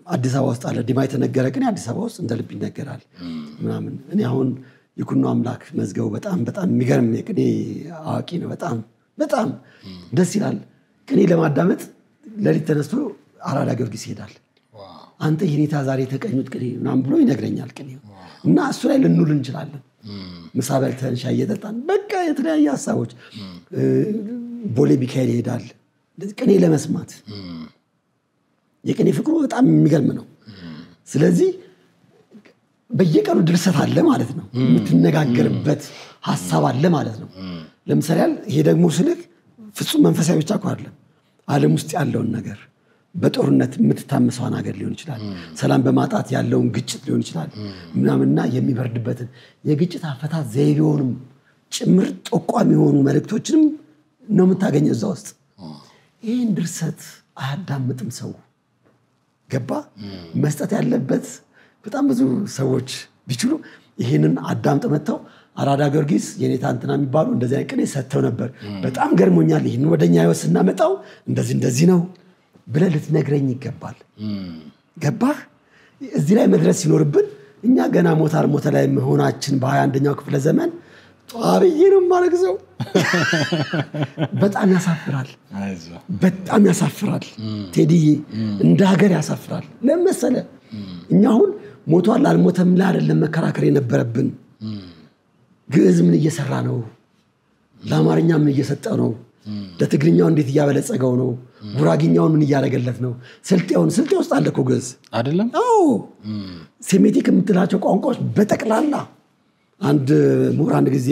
አዲስ አበባ ውስጥ አለ ዲማ የተነገረ ቅኔ አዲስ አበባ ውስጥ እንደ ልብ ይነገራል ምናምን። እኔ አሁን ይኩኖ አምላክ መዝገቡ በጣም የሚገርም የቅኔ አዋቂ ነው። በጣም ደስ ይላል። ቅኔ ለማዳመጥ ለሊት ተነስቶ አራዳ ጊዮርጊስ ይሄዳል። አንተ የኔታ ዛሬ ተቀኙት ቅኔ ምናምን ብሎ ይነግረኛል ቅኔው እና እሱ ላይ ልንውል እንችላለን። ምሳ በልተን ሻይ እየጠጣን በቃ የተለያየ ሀሳቦች ቦሌ ሚካኤል ይሄዳል ቅኔ ለመስማት። የቅኔ ፍቅሩ በጣም የሚገርም ነው። ስለዚህ በየቀኑ ድርሰት አለ ማለት ነው። የምትነጋገርበት ሀሳብ አለ ማለት ነው። ለምሳሌ ይሄ ደግሞ ስልክ ፍጹም መንፈሳዊ ብቻ እኮ አይደለም። ዓለም ውስጥ ያለውን ነገር በጦርነት የምትታመሰውን ሀገር ሊሆን ይችላል። ሰላም በማጣት ያለውን ግጭት ሊሆን ይችላል ምናምንና የሚበርድበትን የግጭት አፈታት ዘይቤውንም ጭምር ጠቋሚ የሆኑ መልእክቶችንም ነው የምታገኘው እዛ ውስጥ። ይህን ድርሰት አያዳምጥም ሰው ገባ። መስጠት ያለበት በጣም ብዙ ሰዎች ቢችሉ ይህንን አዳምጥ መጥተው አራዳ ጊዮርጊስ የኔታ እንትና የሚባሉ እንደዚህ አይነት ቅኔ ሰጥተው ነበር በጣም ገርሞኛል፣ ይህን ወደኛ ህይወት ስናመጣው እንደዚህ ነው ብለህ ልትነግረኝ ይገባል። ገባህ? እዚህ ላይ መድረስ ሲኖርብን እኛ ገና ሞተ ላይ መሆናችን በ21ኛው ክፍለ ዘመን ጧብዬ ነው ማለግዘው በጣም ያሳፍራል። ቴዲዬ እንደ ሀገር ያሳፍራል። ለምሳሌ እኛ አሁን ሞቷል አልሞተም ላይ አይደለም መከራከር የነበረብን። ግዕዝ ምን እየሰራ ነው? ለአማርኛ ምን እየሰጠ ነው? ለትግርኛው እንዴት እያበለጸገው ነው? ጉራጊኛውን ምን እያደረገለት ነው? ስልጤ ውስጥ አለ እኮ ግዕዝ አይደለም? አዎ ሴሜቲክ የምትላቸው ቋንቋዎች በጠቅላላ አንድ ምሁር አንድ ጊዜ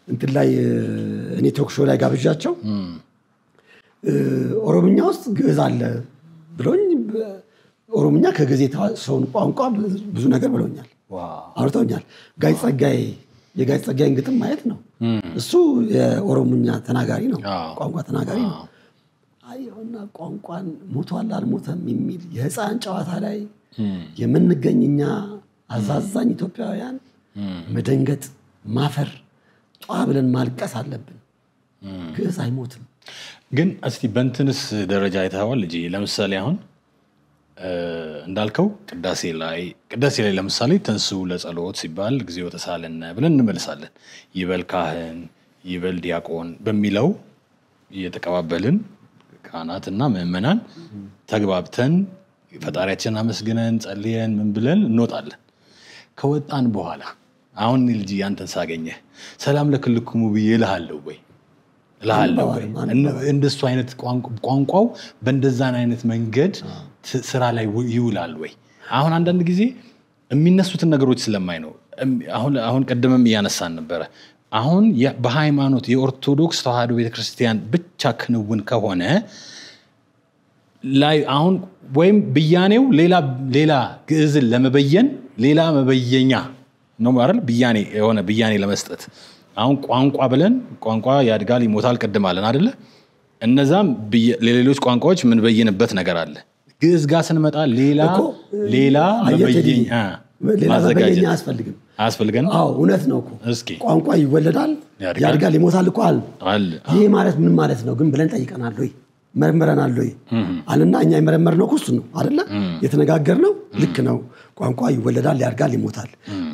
እንትን ላይ እኔ ቶክ ሾው ላይ ጋብዣቸው ኦሮምኛ ውስጥ ግዕዝ አለ ብሎኝ ኦሮምኛ ከግዕዝ የተዋሰውን ቋንቋ ብዙ ነገር ብለውኛል፣ አውርተውኛል። የጋሽ ጸጋዬን ግጥም ማየት ነው። እሱ የኦሮምኛ ተናጋሪ ነው፣ ቋንቋ ተናጋሪ ነው። አየውና ቋንቋን ሞቷል አልሞተም የሚል የህፃን ጨዋታ ላይ የምንገኝ እኛ አዛዛኝ ኢትዮጵያውያን መደንገጥ ማፈር ጧ ብለን ማልቀስ አለብን። ግዕዝ አይሞትም። ግን እስቲ በእንትንስ ደረጃ አይተዋል ልጅ ለምሳሌ አሁን እንዳልከው ቅዳሴ ላይ ለምሳሌ ተንሱ ለጸሎት ሲባል ጊዜው ተሳለነ ብለን እንመልሳለን። ይበል ካህን ይበል ዲያቆን በሚለው እየተቀባበልን ካህናትና ምእመናን ተግባብተን ፈጣሪያችንን አመስግነን ጸልየን ምን ብለን እንወጣለን። ከወጣን በኋላ አሁን ልጅ ያንተን ሳገኘህ ሰላም ለክልክሙ ብዬ እልሃለሁ ወይ እንደሱ አይነት ቋንቋው በእንደዛን አይነት መንገድ ስራ ላይ ይውላል ወይ? አሁን አንዳንድ ጊዜ የሚነሱትን ነገሮች ስለማይ ነው። አሁን ቀደምም እያነሳን ነበረ። አሁን በሃይማኖት የኦርቶዶክስ ተዋህዶ ቤተክርስቲያን ብቻ ክንውን ከሆነ ላይ አሁን ወይም ብያኔው ሌላ ግዕዝን ለመበየን ሌላ መበየኛ ነው ማለት ብያኔ ለመስጠት አሁን ቋንቋ ብለን ቋንቋ ያድጋል ይሞታል ቀድማለን አይደለ? እነዛም ለሌሎች ቋንቋዎች ምን በየነበት ነገር አለ። ግዕዝ ጋር ስንመጣ ሌላ መበየኛ ማዘጋጀት አያስፈልገንም። አዎ እውነት ነው እኮ ቋንቋ ይወለዳል ያድጋል ይሞታል እኮ አለ። ይሄ ማለት ምን ማለት ነው ግን ብለን ጠይቀናል ወይ መርምረናል ወይ አለና እኛ የመረመርነው እሱ ነው አይደለ? የተነጋገርነው ልክ ነው። ቋንቋ ይወለዳል ያድጋል ይሞታል።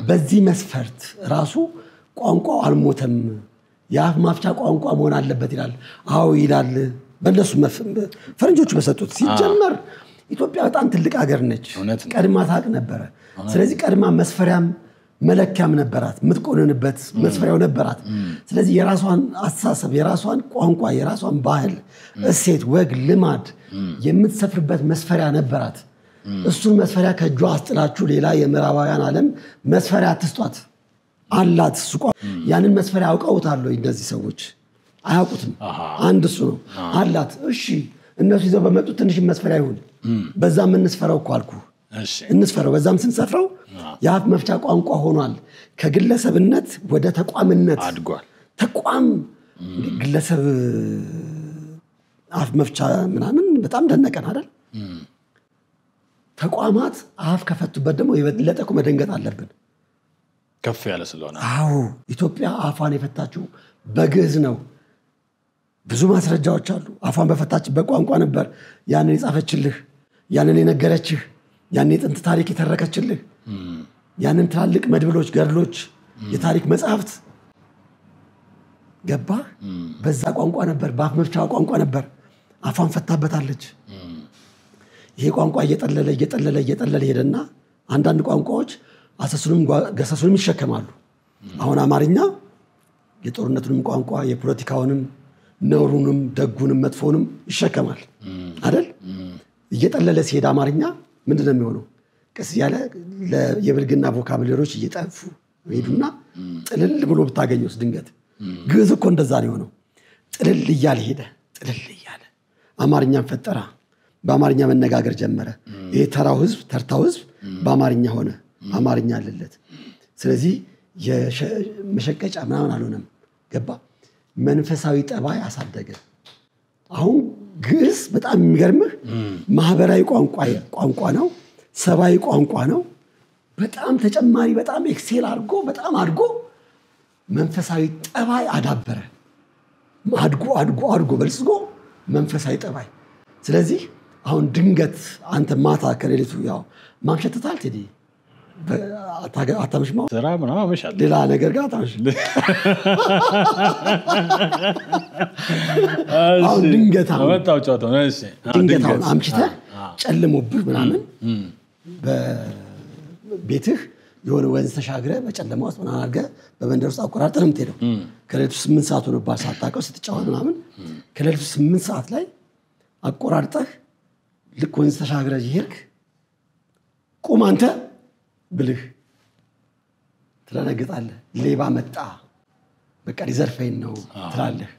በዚህ መስፈርት ራሱ ቋንቋው አልሞተም የአፍ ማፍቻ ቋንቋ መሆን አለበት ይላል። አዎ ይላል። በእነሱ ፈረንጆቹ በሰጡት ሲጀመር ኢትዮጵያ በጣም ትልቅ ሀገር ነች። ቀድማ ታውቅ ነበረ። ስለዚህ ቀድማ መስፈሪያም መለኪያም ነበራት፣ የምትቆንንበት መስፈሪያው ነበራት። ስለዚህ የራሷን አስተሳሰብ፣ የራሷን ቋንቋ፣ የራሷን ባህል፣ እሴት፣ ወግ፣ ልማድ የምትሰፍርበት መስፈሪያ ነበራት። እሱን መስፈሪያ ከእጇ አስጥላችሁ ሌላ የምዕራባውያን ዓለም መስፈሪያ አትስጧት አላት። እሱ ያንን መስፈሪያ አውቀውታል ወይ እነዚህ ሰዎች? አያውቁትም። አንድ እሱ ነው አላት። እሺ እነሱ ይዘው በመጡት ትንሽ መስፈሪያ ይሁን፣ በዛም እንስፈረው እኮ አልኩ። እንስፈረው። በዛም ስንሰፍረው የአፍ መፍቻ ቋንቋ ሆኗል። ከግለሰብነት ወደ ተቋምነት አድጓል። ተቋም ግለሰብ አፍ መፍቻ ምናምን በጣም ደነቀን አይደል? ተቋማት አፍ ከፈቱበት ደግሞ የበለጠ መደንገጥ አለብን። ከፍ ያለ ስለሆነ። አዎ ኢትዮጵያ አፏን የፈታችው በግዕዝ ነው። ብዙ ማስረጃዎች አሉ። አፏን በፈታችበት ቋንቋ ነበር ያንን የጻፈችልህ፣ ያንን የነገረችህ፣ ያንን የጥንት ታሪክ የተረከችልህ፣ ያንን ትላልቅ መድብሎች፣ ገድሎች፣ የታሪክ መጽሐፍት ገባ በዛ ቋንቋ ነበር፣ በአፍ መፍቻ ቋንቋ ነበር። አፏን ፈታበታለች። ይሄ ቋንቋ እየጠለለ ሄደና አንዳንድ ቋንቋዎች አሰሱንም ገሰሱንም ይሸከማሉ። አሁን አማርኛ የጦርነቱንም ቋንቋ የፖለቲካውንም ነውሩንም ደጉንም መጥፎንም ይሸከማል አይደል? እየጠለለ ሲሄድ አማርኛ ምንድነው የሚሆነው? ቀስ ያለ የብልግና ቮካብለሪዎች እየጠፉ ሄዱና ጥልል ብሎ ብታገኙስ ድንገት ግዕዝ እኮ እንደዛ ነው የሆነው። ጥልል እያለ ሄደ። ጥልል እያለ አማርኛን ፈጠራ። በአማርኛ መነጋገር ጀመረ። ይሄ ተራው ህዝብ ተርታው ህዝብ በአማርኛ ሆነ። አማርኛ አለለት። ስለዚህ የመሸቀጫ ምናምን አልሆነም። ገባ? መንፈሳዊ ጠባይ አሳደገ። አሁን ግዕዝ በጣም የሚገርምህ ማህበራዊ ቋንቋ ነው። ሰባዊ ቋንቋ ነው። በጣም ተጨማሪ በጣም ኤክሴል አድርጎ በጣም አድጎ መንፈሳዊ ጠባይ አዳበረ። አድጎ በልጽጎ መንፈሳዊ ጠባይ። ስለዚህ አሁን ድንገት አንተ ማታ ከሌሊቱ ያው ማምሸትታል ቴዲ አታመሽማው ስራ ምናምን አመሻለሁ ሌላ ነገር ጋር ታመሽ። አሁን ድንገት አምሽተህ ጨልሞብህ ምናምን በቤትህ የሆነ ወንዝ ተሻግረህ በጨለማ ውስጥ ምናምን አድርገህ በመንደር ውስጥ አቆራርጠህ ነው የምትሄደው። ከሌሊቱ 8 ሰዓት ሆኖብሃል ሳታውቀው ስትጫወት ምናምን። ከሌሊቱ 8 ሰዓት ላይ አቆራርጠህ ልክ ወንዝ ተሻግረህ ይሄድክ ቁም አንተ ብልህ ትደነግጣለህ። ሌባ መጣ በቃ ሊዘርፈኝ ነው ትላለህ።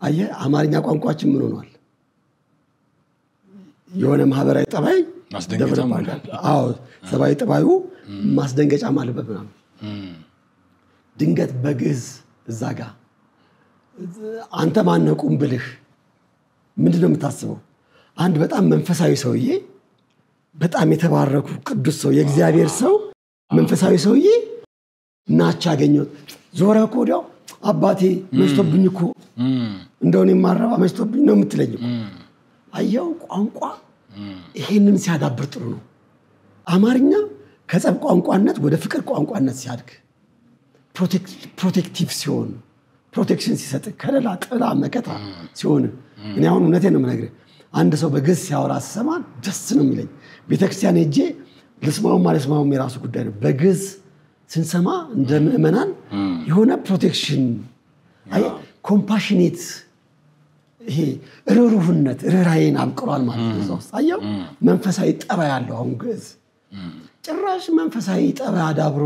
አየህ አማርኛ ቋንቋችን ምን ሆኗል? የሆነ ማህበራዊ ጠባይ ማስደንገጫም አለ። አዎ ሰባዊ ጠባዩ ማስደንገጫም አለበት ምናምን። ድንገት በግዕዝ እዛ ጋር አንተ ማነህ ቁም ብልህ ምንድነው የምታስበው? አንድ በጣም መንፈሳዊ ሰውዬ፣ በጣም የተባረኩ ቅዱስ ሰው፣ የእግዚአብሔር ሰው፣ መንፈሳዊ ሰውዬ ናች ያገኘው ዞረ እኮ ወዲያው አባቴ መሽቶብኝ እኮ እንደው እኔ ማረባ መሽቶብኝ ነው የምትለኝ እኮ። አየው ቋንቋ ይሄንን ሲያዳብር ጥሩ ነው። አማርኛ ከጸብ ቋንቋነት ወደ ፍቅር ቋንቋነት ሲያድግ ፕሮቴክቲቭ ሲሆን ፕሮቴክሽን ሲሰጥ ከለላ ጥላ መከታ ሲሆን እኔ አሁን እውነቴን ነው የምነግርህ። አንድ ሰው በግዕዝ ሲያወራ ስሰማ ደስ ነው የሚለኝ። ቤተክርስቲያን ሄጄ ልስማውም አልስማውም የራሱ ጉዳይ ነው። በግዕዝ ስንሰማ እንደ ምእመናን የሆነ ፕሮቴክሽን ኮምፓሽኔት ይሄ ርህሩህነት ርህራሄን አብቅሯል ማለት ነው። አየው መንፈሳዊ ጠባይ ያለው አሁን ግዕዝ ጭራሽ መንፈሳዊ ጠባይ አዳብሮ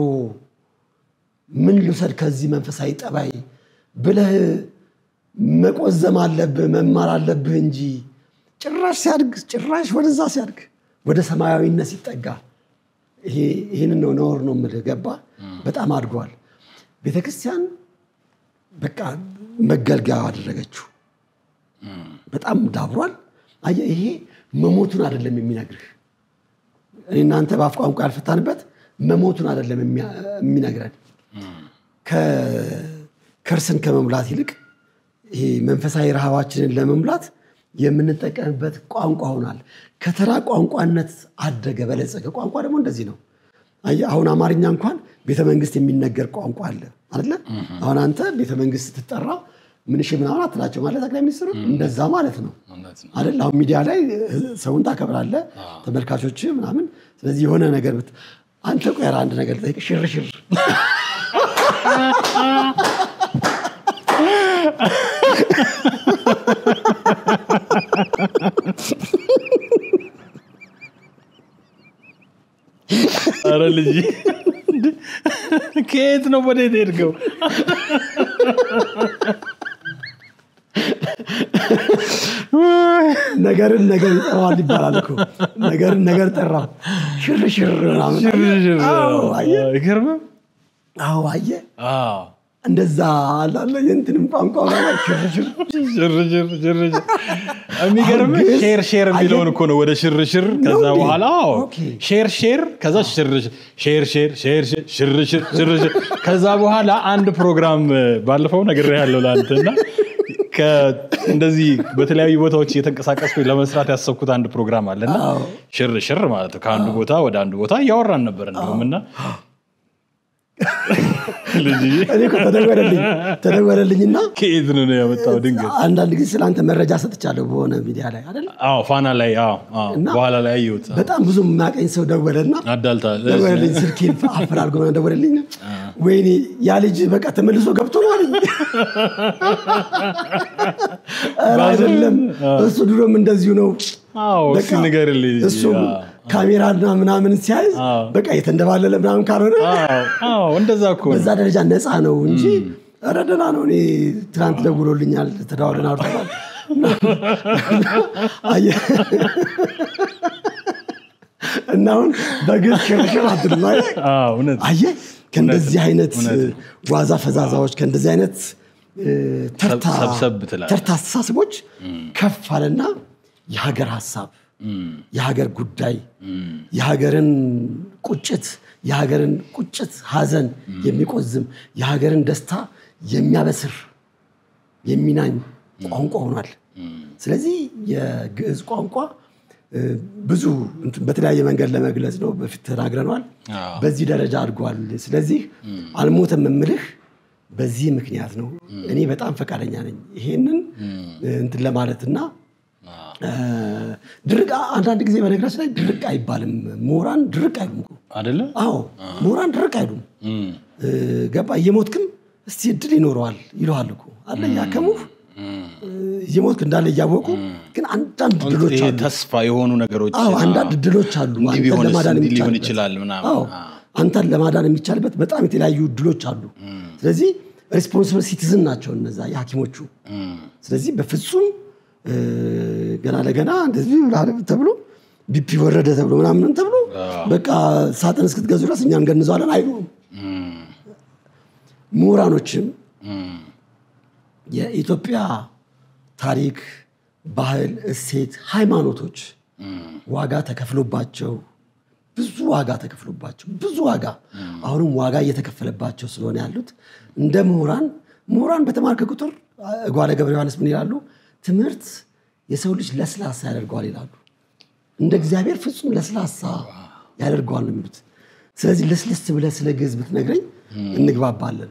ምን ልውሰድ ከዚህ መንፈሳዊ ጠባይ ብለህ መቆዘም አለብህ መማር አለብህ እንጂ ጭራሽ ሲያድግ ጭራሽ ወደዛ ሲያድግ ወደ ሰማያዊነት ሲጠጋ ይሄንን ነው ነውር ነው የምልህ። ገባ? በጣም አድጓል። ቤተክርስቲያን በቃ መገልገያ አደረገችው። በጣም ዳብሯል። አየህ ይሄ መሞቱን አይደለም የሚነግርህ። እኔ እናንተ በአፍ ቋንቋ ያልፈታንበት መሞቱን አይደለም የሚነግረን። ከርስን ከመሙላት ይልቅ ይሄ መንፈሳዊ ረሃባችንን ለመሙላት የምንጠቀምበት ቋንቋ ሆኗል። ከተራ ቋንቋነት አደገ በለጸገ። ቋንቋ ደግሞ እንደዚህ ነው። አሁን አማርኛ እንኳን ቤተ መንግስት የሚነገር ቋንቋ አለ አይደለ አሁን አንተ ቤተ መንግስት ትጠራ ምን እሺ ምናምን አትላቸው ማለት ጠቅላይ ሚኒስትሩ እንደዛ ማለት ነው አይደል አሁን ሚዲያ ላይ ሰውን ታከብራለህ ተመልካቾች ምናምን ስለዚህ የሆነ ነገር አንተ ቆይ አንድ ነገር ጠይቅ ሽርሽር አረ ልጅ ከየት ነው ወደ ሄድከው ነገርን ነገር ይጠራዋል ይባላል እኮ ነገርን ነገር ጠራው ሽርሽር ምናምን ሽርሽር ይገርም አየ እንደዛ አላለ የእንትንም ቋንቋ ማለት ሽርሽር የሚገርም ሼር የሚለውን እኮ ነው ወደ ሽርሽር ከዛ በኋላ ሼር ከዛ ሽርሽር ከዛ በኋላ አንድ ፕሮግራም ባለፈው ነግሬያለሁ ላንተና እንደዚህ በተለያዩ ቦታዎች እየተንቀሳቀስኩ ለመስራት ያሰብኩት አንድ ፕሮግራም አለና ሽርሽር ማለት ከአንዱ ቦታ ወደ አንዱ ቦታ ያወራን ነበር እንደውምና ልጅ እኔ ተደወለልኝና ከየት ነው ያመጣው ድንገት አንዳንድ ጊዜ ስላንተ መረጃ ሰጥቻለሁ በሆነ ሚዲያ ላይ አይደል ፋና ላይ በኋላ ላይ አየሁት በጣም ብዙ ማቀኝ ሰው ደወለና አዳልታል ደወለልኝ ስልኬን አፈላልጎ ደወለልኝ ወይኔ ያ ልጅ በቃ ተመልሶ ገብቶ ነው አለኝ አይደለም እሱ ድሮም እንደዚሁ ነው እሱ ንገርልኝ እሱ ካሜራና ምናምን ሲያይ በቃ የተንደባለለ ምናምን ካልሆነ እንደዛ እኮ በዛ ደረጃ ነፃ ነው እንጂ ረደና ነው እኔ ትናንት ደውሎልኛል ተዳውለና አውርተናል እና አሁን በግል ሽርሽር አድርማይ ከእንደዚህ አይነት ዋዛ ፈዛዛዎች ከእንደዚህ አይነት ተርታ አስተሳሰቦች ከፍ አለና የሀገር ሀሳብ የሀገር ጉዳይ የሀገርን ቁጭት ሀዘን የሚቆዝም የሀገርን ደስታ የሚያበስር የሚናኝ ቋንቋ ሆኗል ስለዚህ የግዕዝ ቋንቋ ብዙ በተለያየ መንገድ ለመግለጽ ነው በፊት ተናግረናል በዚህ ደረጃ አድጓል ስለዚህ አልሞተም ምምልህ በዚህ ምክንያት ነው እኔ በጣም ፈቃደኛ ነኝ ይሄንን እንትን ለማለትና ድርቅ አንዳንድ ጊዜ በነገራችን ላይ ድርቅ አይባልም ሞራን ድርቅ አይሉም አይደለ ሞራን ድርቅ አይሉም ገባ እየሞትክም እስቲ እድል ይኖረዋል ይሏል እኮ አለ ያከሙህ እየሞትክ እንዳለ ያወቁ ግን አንዳንድ ድሎች አሉ ተስፋ የሆኑ ነገሮች አንዳንድ ድሎች አሉ አንተን ለማዳን ይችላል ምናምን አንተን ለማዳን የሚቻልበት በጣም የተለያዩ ድሎች አሉ ስለዚህ ሪስፖንሲብል ሲቲዝን ናቸው እነዛ የሐኪሞቹ ስለዚህ በፍጹም ገና ለገና እንደዚህ ተብሎ ቢፒ ወረደ ተብሎ ምናምን ተብሎ በቃ ሳጥን እስክትገዙ ድረስ እኛ እንገንዘዋለን አይሉም ምሁራኖችም የኢትዮጵያ ታሪክ ባህል እሴት ሃይማኖቶች ዋጋ ተከፍሎባቸው ብዙ ዋጋ አሁንም ዋጋ እየተከፈለባቸው ስለሆነ ያሉት እንደ ምሁራን በተማርከ ቁጥር ጓለ ገብረ ዮሐንስ ምን ይላሉ ትምህርት የሰው ልጅ ለስላሳ ያደርገዋል ይላሉ እንደ እግዚአብሔር ፍጹም ለስላሳ ያደርገዋል ነው የሚሉት ስለዚህ ለስለስ ብለህ ስለ ግዕዝ ብትነግረኝ እንግባባለን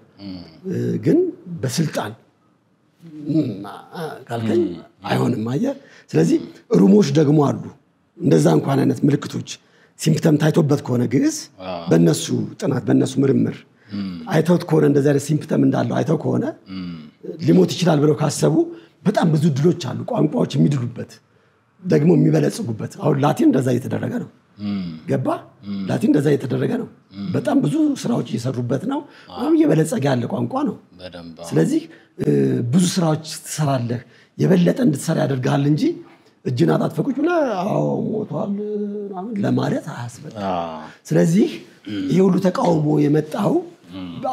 ግን በስልጣን ካልከኝ አይሆንም አየህ ስለዚህ ሩሞች ደግሞ አሉ እንደዛ እንኳን አይነት ምልክቶች ሲምፕተም ታይቶበት ከሆነ ግዕዝ በእነሱ ጥናት በእነሱ ምርምር አይተውት ከሆነ እንደዛ አይነት ሲምፕተም እንዳለው አይተው ከሆነ ሊሞት ይችላል ብለው ካሰቡ በጣም ብዙ ድሎች አሉ ቋንቋዎች የሚድሉበት ደግሞ የሚበለጽጉበት አሁን ላቲን እንደዛ እየተደረገ ነው ገባ ላቲን እንደዛ እየተደረገ ነው በጣም ብዙ ስራዎች እየሰሩበት ነው አሁን እየበለጸገ ያለ ቋንቋ ነው ስለዚህ ብዙ ስራዎች ትሰራለህ የበለጠ እንድትሰራ ያደርጋል እንጂ እጅና አጣጥፈቁች ብለ ሞቷል ለማለት አያስፈልግም ስለዚህ ይሄ ሁሉ ተቃውሞ የመጣው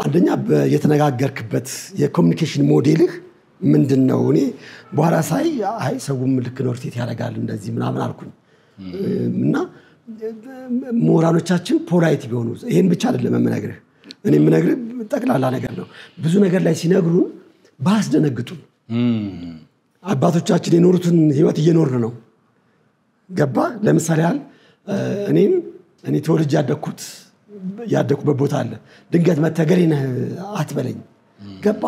አንደኛ የተነጋገርክበት የኮሙኒኬሽን ሞዴልህ ምንድነው እኔ በኋላ ሳይ አይ ሰውም ልክ ነው ርቴት ያደርጋል እንደዚህ ምናምን አልኩኝ እና ሞራሎቻችን ፖላይት ቢሆኑ ይሄን ብቻ አይደለም የምነግርህ እኔ የምነግርህ ጠቅላላ ነገር ነው ብዙ ነገር ላይ ሲነግሩን ባስደነግጡን አባቶቻችን የኖሩትን ህይወት እየኖርን ነው ገባ ለምሳሌ እኔ ተወልጄ ያደኩት ያደኩበት ቦታ አለ ድንገት መተገሬ ነህ አትበለኝ ገባ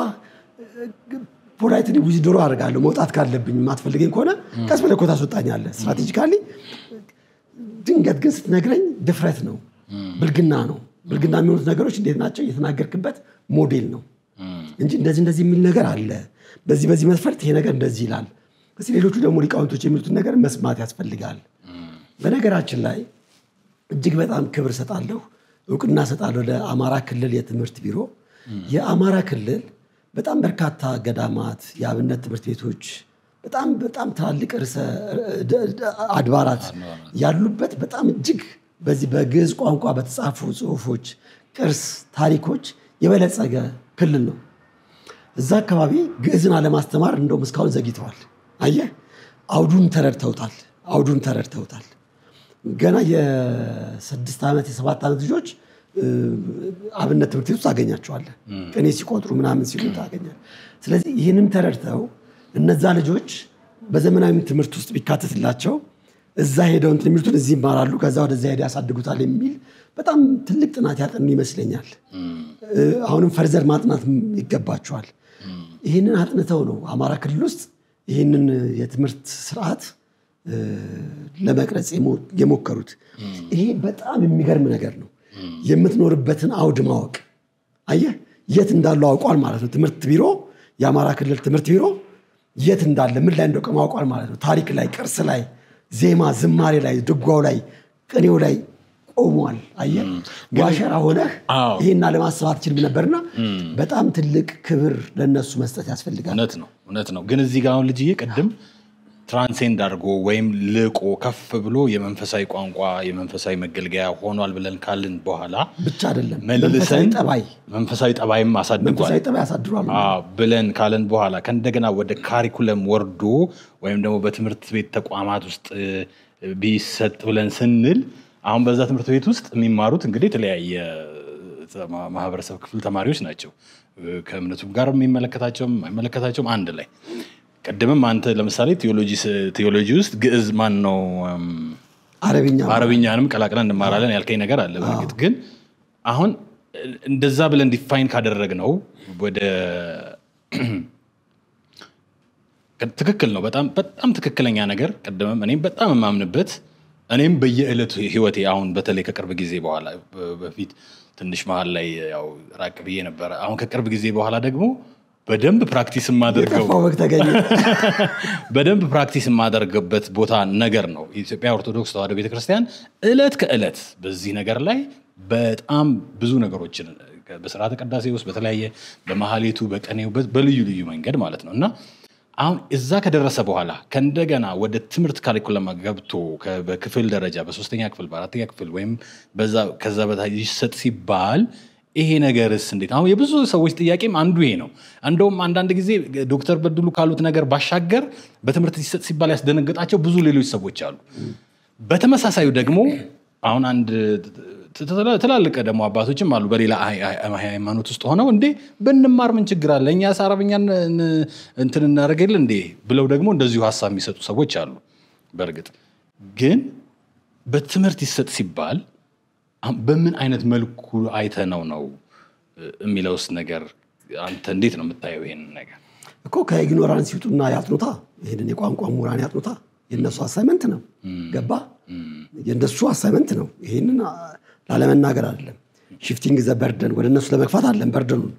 ፖላይትሊ ዊዝድሮ አደርጋለሁ መውጣት ካለብኝ ማትፈልገኝ ከሆነ ቀስ ብለህ እኮ ታስወጣኛለህ ስትራቴጂካሊ ድንገት ግን ስትነግረኝ ድፍረት ነው ብልግና ነው ብልግና የሚሆኑት ነገሮች እንዴት ናቸው የተናገርክበት ሞዴል ነው እንጂ እንደዚህ የሚል ነገር አለ በዚህ መስፈርት ይሄ ነገር እንደዚህ ይላል እስቲ ሌሎቹ ደግሞ ሊቃውንቶች የሚሉትን ነገር መስማት ያስፈልጋል በነገራችን ላይ እጅግ በጣም ክብር ሰጣለሁ እውቅና ሰጣለሁ ለአማራ ክልል የትምህርት ቢሮ የአማራ ክልል በጣም በርካታ ገዳማት የአብነት ትምህርት ቤቶች በጣም ታላልቅ ርዕሰ አድባራት ያሉበት በጣም እጅግ በዚህ በግዕዝ ቋንቋ በተጻፉ ጽሁፎች ቅርስ ታሪኮች የበለጸገ ክልል ነው እዛ አካባቢ ግዕዝን አለማስተማር እንደውም እስካሁን ዘግይተዋል አየህ አውዱን ተረድተውታል ገና የ6 ዓመት የ7 ዓመት ልጆች አብነት ትምህርት ቤት ውስጥ አገኛቸዋለህ ቅኔ ሲቆጥሩ ምናምን ሲሉ ታገኛለህ ስለዚህ ይህንን ተረድተው እነዛ ልጆች በዘመናዊ ትምህርት ውስጥ ቢካተትላቸው እዛ ሄደው እንትን የሚሉትን እዚህ ይማራሉ ከዛ ወደዛ ሄደው ያሳድጉታል የሚል በጣም ትልቅ ጥናት ያጠኑ ይመስለኛል አሁንም ፈርዘር ማጥናት ይገባቸዋል ይህንን አጥንተው ነው አማራ ክልል ውስጥ ይህንን የትምህርት ስርዓት ለመቅረጽ የሞከሩት ይሄ በጣም የሚገርም ነገር ነው የምትኖርበትን አውድ ማወቅ አየህ የት እንዳለው አውቋል ማለት ነው ትምህርት ቢሮ የአማራ ክልል ትምህርት ቢሮ የት እንዳለ ምን ላይ እንደቆመ አውቋል ማለት ነው ታሪክ ላይ ቅርስ ላይ ዜማ ዝማሬ ላይ ድጓው ላይ ቅኔው ላይ ቆሟል አየህ ዋሸራ ሆነህ ይሄን ለማሰባት ይችላል ነበርና በጣም ትልቅ ክብር ለነሱ መስጠት ያስፈልጋል እውነት ነው ግን እዚህ ጋር አሁን ልጅዬ ቀደም ትራንሴንድ አድርጎ ወይም ልቆ ከፍ ብሎ የመንፈሳዊ ቋንቋ የመንፈሳዊ መገልገያ ሆኗል ብለን ካልን በኋላ ብቻ አይደለም መንፈሳዊ ጠባይም አሳድሯል ብለን ካልን በኋላ ከእንደገና ወደ ካሪኩለም ወርዶ ወይም ደግሞ በትምህርት ቤት ተቋማት ውስጥ ቢሰጥ ብለን ስንል አሁን በዛ ትምህርት ቤት ውስጥ የሚማሩት እንግዲህ የተለያየ ማህበረሰብ ክፍል ተማሪዎች ናቸው ከእምነቱም ጋር የሚመለከታቸውም አንድ ላይ ቀደምም አንተ ለምሳሌ ቴዎሎጂ ውስጥ ግዕዝ ማን ነው አረብኛንም ቀላቅለን እንማራለን ያልከኝ ነገር አለ በእርግጥ ግን አሁን እንደዛ ብለን ዲፋይን ካደረግነው ወደ ትክክል ነው በጣም ትክክለኛ ነገር ቀደምም እኔም በጣም የማምንበት እኔም በየዕለቱ ህይወቴ አሁን በተለይ ከቅርብ ጊዜ በኋላ በፊት ትንሽ መሃል ላይ ያው ራቅ ብዬ ነበር አሁን ከቅርብ ጊዜ በኋላ ደግሞ በደንብ ፕራክቲስ የማደርገበት ቦታ ነገር ነው የኢትዮጵያ ኦርቶዶክስ ተዋሕዶ ቤተክርስቲያን ዕለት ከዕለት በዚህ ነገር ላይ በጣም ብዙ ነገሮችን በሥርዓተ ቅዳሴ ውስጥ በተለያየ በመሐሌቱ በቀኔው በልዩ ልዩ መንገድ ማለት ነውና አሁን እዛ ከደረሰ በኋላ ከእንደገና ወደ ትምህርት ካሪኩለም ገብቶ በክፍል ደረጃ በ3ኛ ክፍል በ4ኛ ክፍል ወይም ከዛ በታች ይሰጥ ሲባል ይሄ ነገርስ እንዴት አሁን የብዙ ሰዎች ጥያቄም አንዱ ይሄ ነው እንደውም አንዳንድ ጊዜ ዶክተር በድሉ ካሉት ነገር ባሻገር በትምህርት ይሰጥ ሲባል ያስደነገጣቸው ብዙ ሌሎች ሰዎች አሉ በተመሳሳዩ ደግሞ አሁን አንድ ትላልቅ ደግሞ አባቶችም አሉ በሌላ ሃይማኖት ውስጥ ሆነው እንዴ በእንማር ምን ችግር አለ እኛ አረብኛን እንትን እናደርጋለን እንዴ ብለው ደግሞ እንደዚሁ ሐሳብ የሚሰጡ ሰዎች አሉ በእርግጥ ግን በትምህርት ይሰጥ ሲባል በምን አይነት መልኩ አይተነው ነው የሚለውስ ነገር አንተ እንዴት ነው የምታየው ይሄን ነገር እኮ ከኢግኖራንስ ይውጡና ያጥኑታ ይሄንን የቋንቋ ምሁራን ያጥኑታ የነሱ አሳይመንት ነው ገባ የነሱ አሳይመንት ነው ይሄንን ላለመናገር አይደለም shifting the burden ወደ እነሱ ለመግፋት አይደለም በርደኑን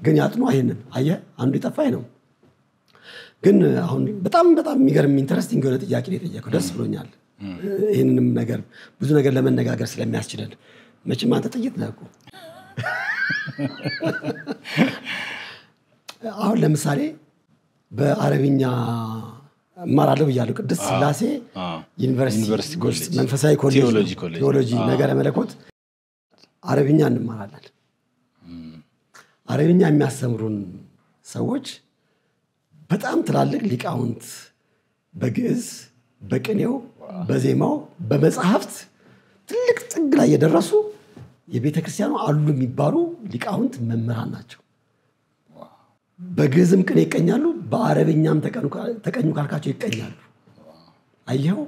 ግን ያጥኑ ይሄንን አየ አንዱ ይጠፋይ ነው ግን አሁን በጣም የሚገርም ኢንተረስቲንግ የሆነ ጥያቄ ነው የጠየቀው ደስ ብሎኛል ይሄንንም ነገር ብዙ ነገር ለመነጋገር ስለሚያስችለን መቼም አንተ ጥይት ነህ እኮ አሁን ለምሳሌ በአረብኛ ማራለው ይያለው ቅድስት ስላሴ ዩኒቨርሲቲ መንፈሳዊ ቴዎሎጂ ነገረ መለኮት አረብኛ እንማራለን አረብኛ የሚያስተምሩን ሰዎች በጣም ትላልቅ ሊቃውንት በግዕዝ በቅኔው በዜማው በመጽሐፍት ትልቅ ጥግ ላይ የደረሱ የቤተክርስቲያኑ አሉ የሚባሉ ሊቃውንት መምህራን ናቸው በግዕዝም ቅኔ ይቀኛሉ በአረብኛም ተቀኙ ካልካቸው ይቀኛሉ አየው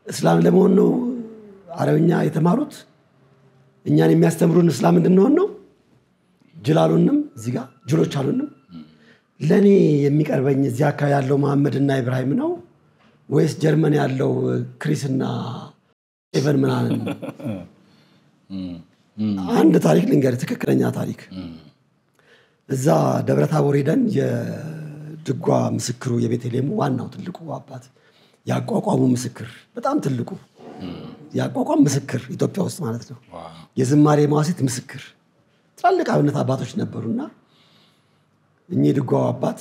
እስላም ለመሆን ነው አረብኛ የተማሩት እኛን የሚያስተምሩን እስላም እንድንሆን ነው ጅላሉንም እዚህ ጋር ጅሎች አሉንም ለኔ የሚቀርበኝ እዚህ አካባቢ ያለው መሐመድና ኢብራሂም ነው ወይስ ጀርመን ያለው ክሪስና ኤቨን ምናምን አንድ ታሪክ ልንገር ትክክለኛ ታሪክ እዛ ደብረታቦር ሄደን የድጓ ምስክሩ የቤተልሔም ዋናው ትልቁ አባት ያቋቋሙ ምስክር በጣም ትልቁ ያቋቋም ምስክር ኢትዮጵያ ውስጥ ማለት ነው የዝማሬ ማዋሲት ምስክር ትላልቅ አብነት አባቶች ነበሩና እኚህ ድጓው አባት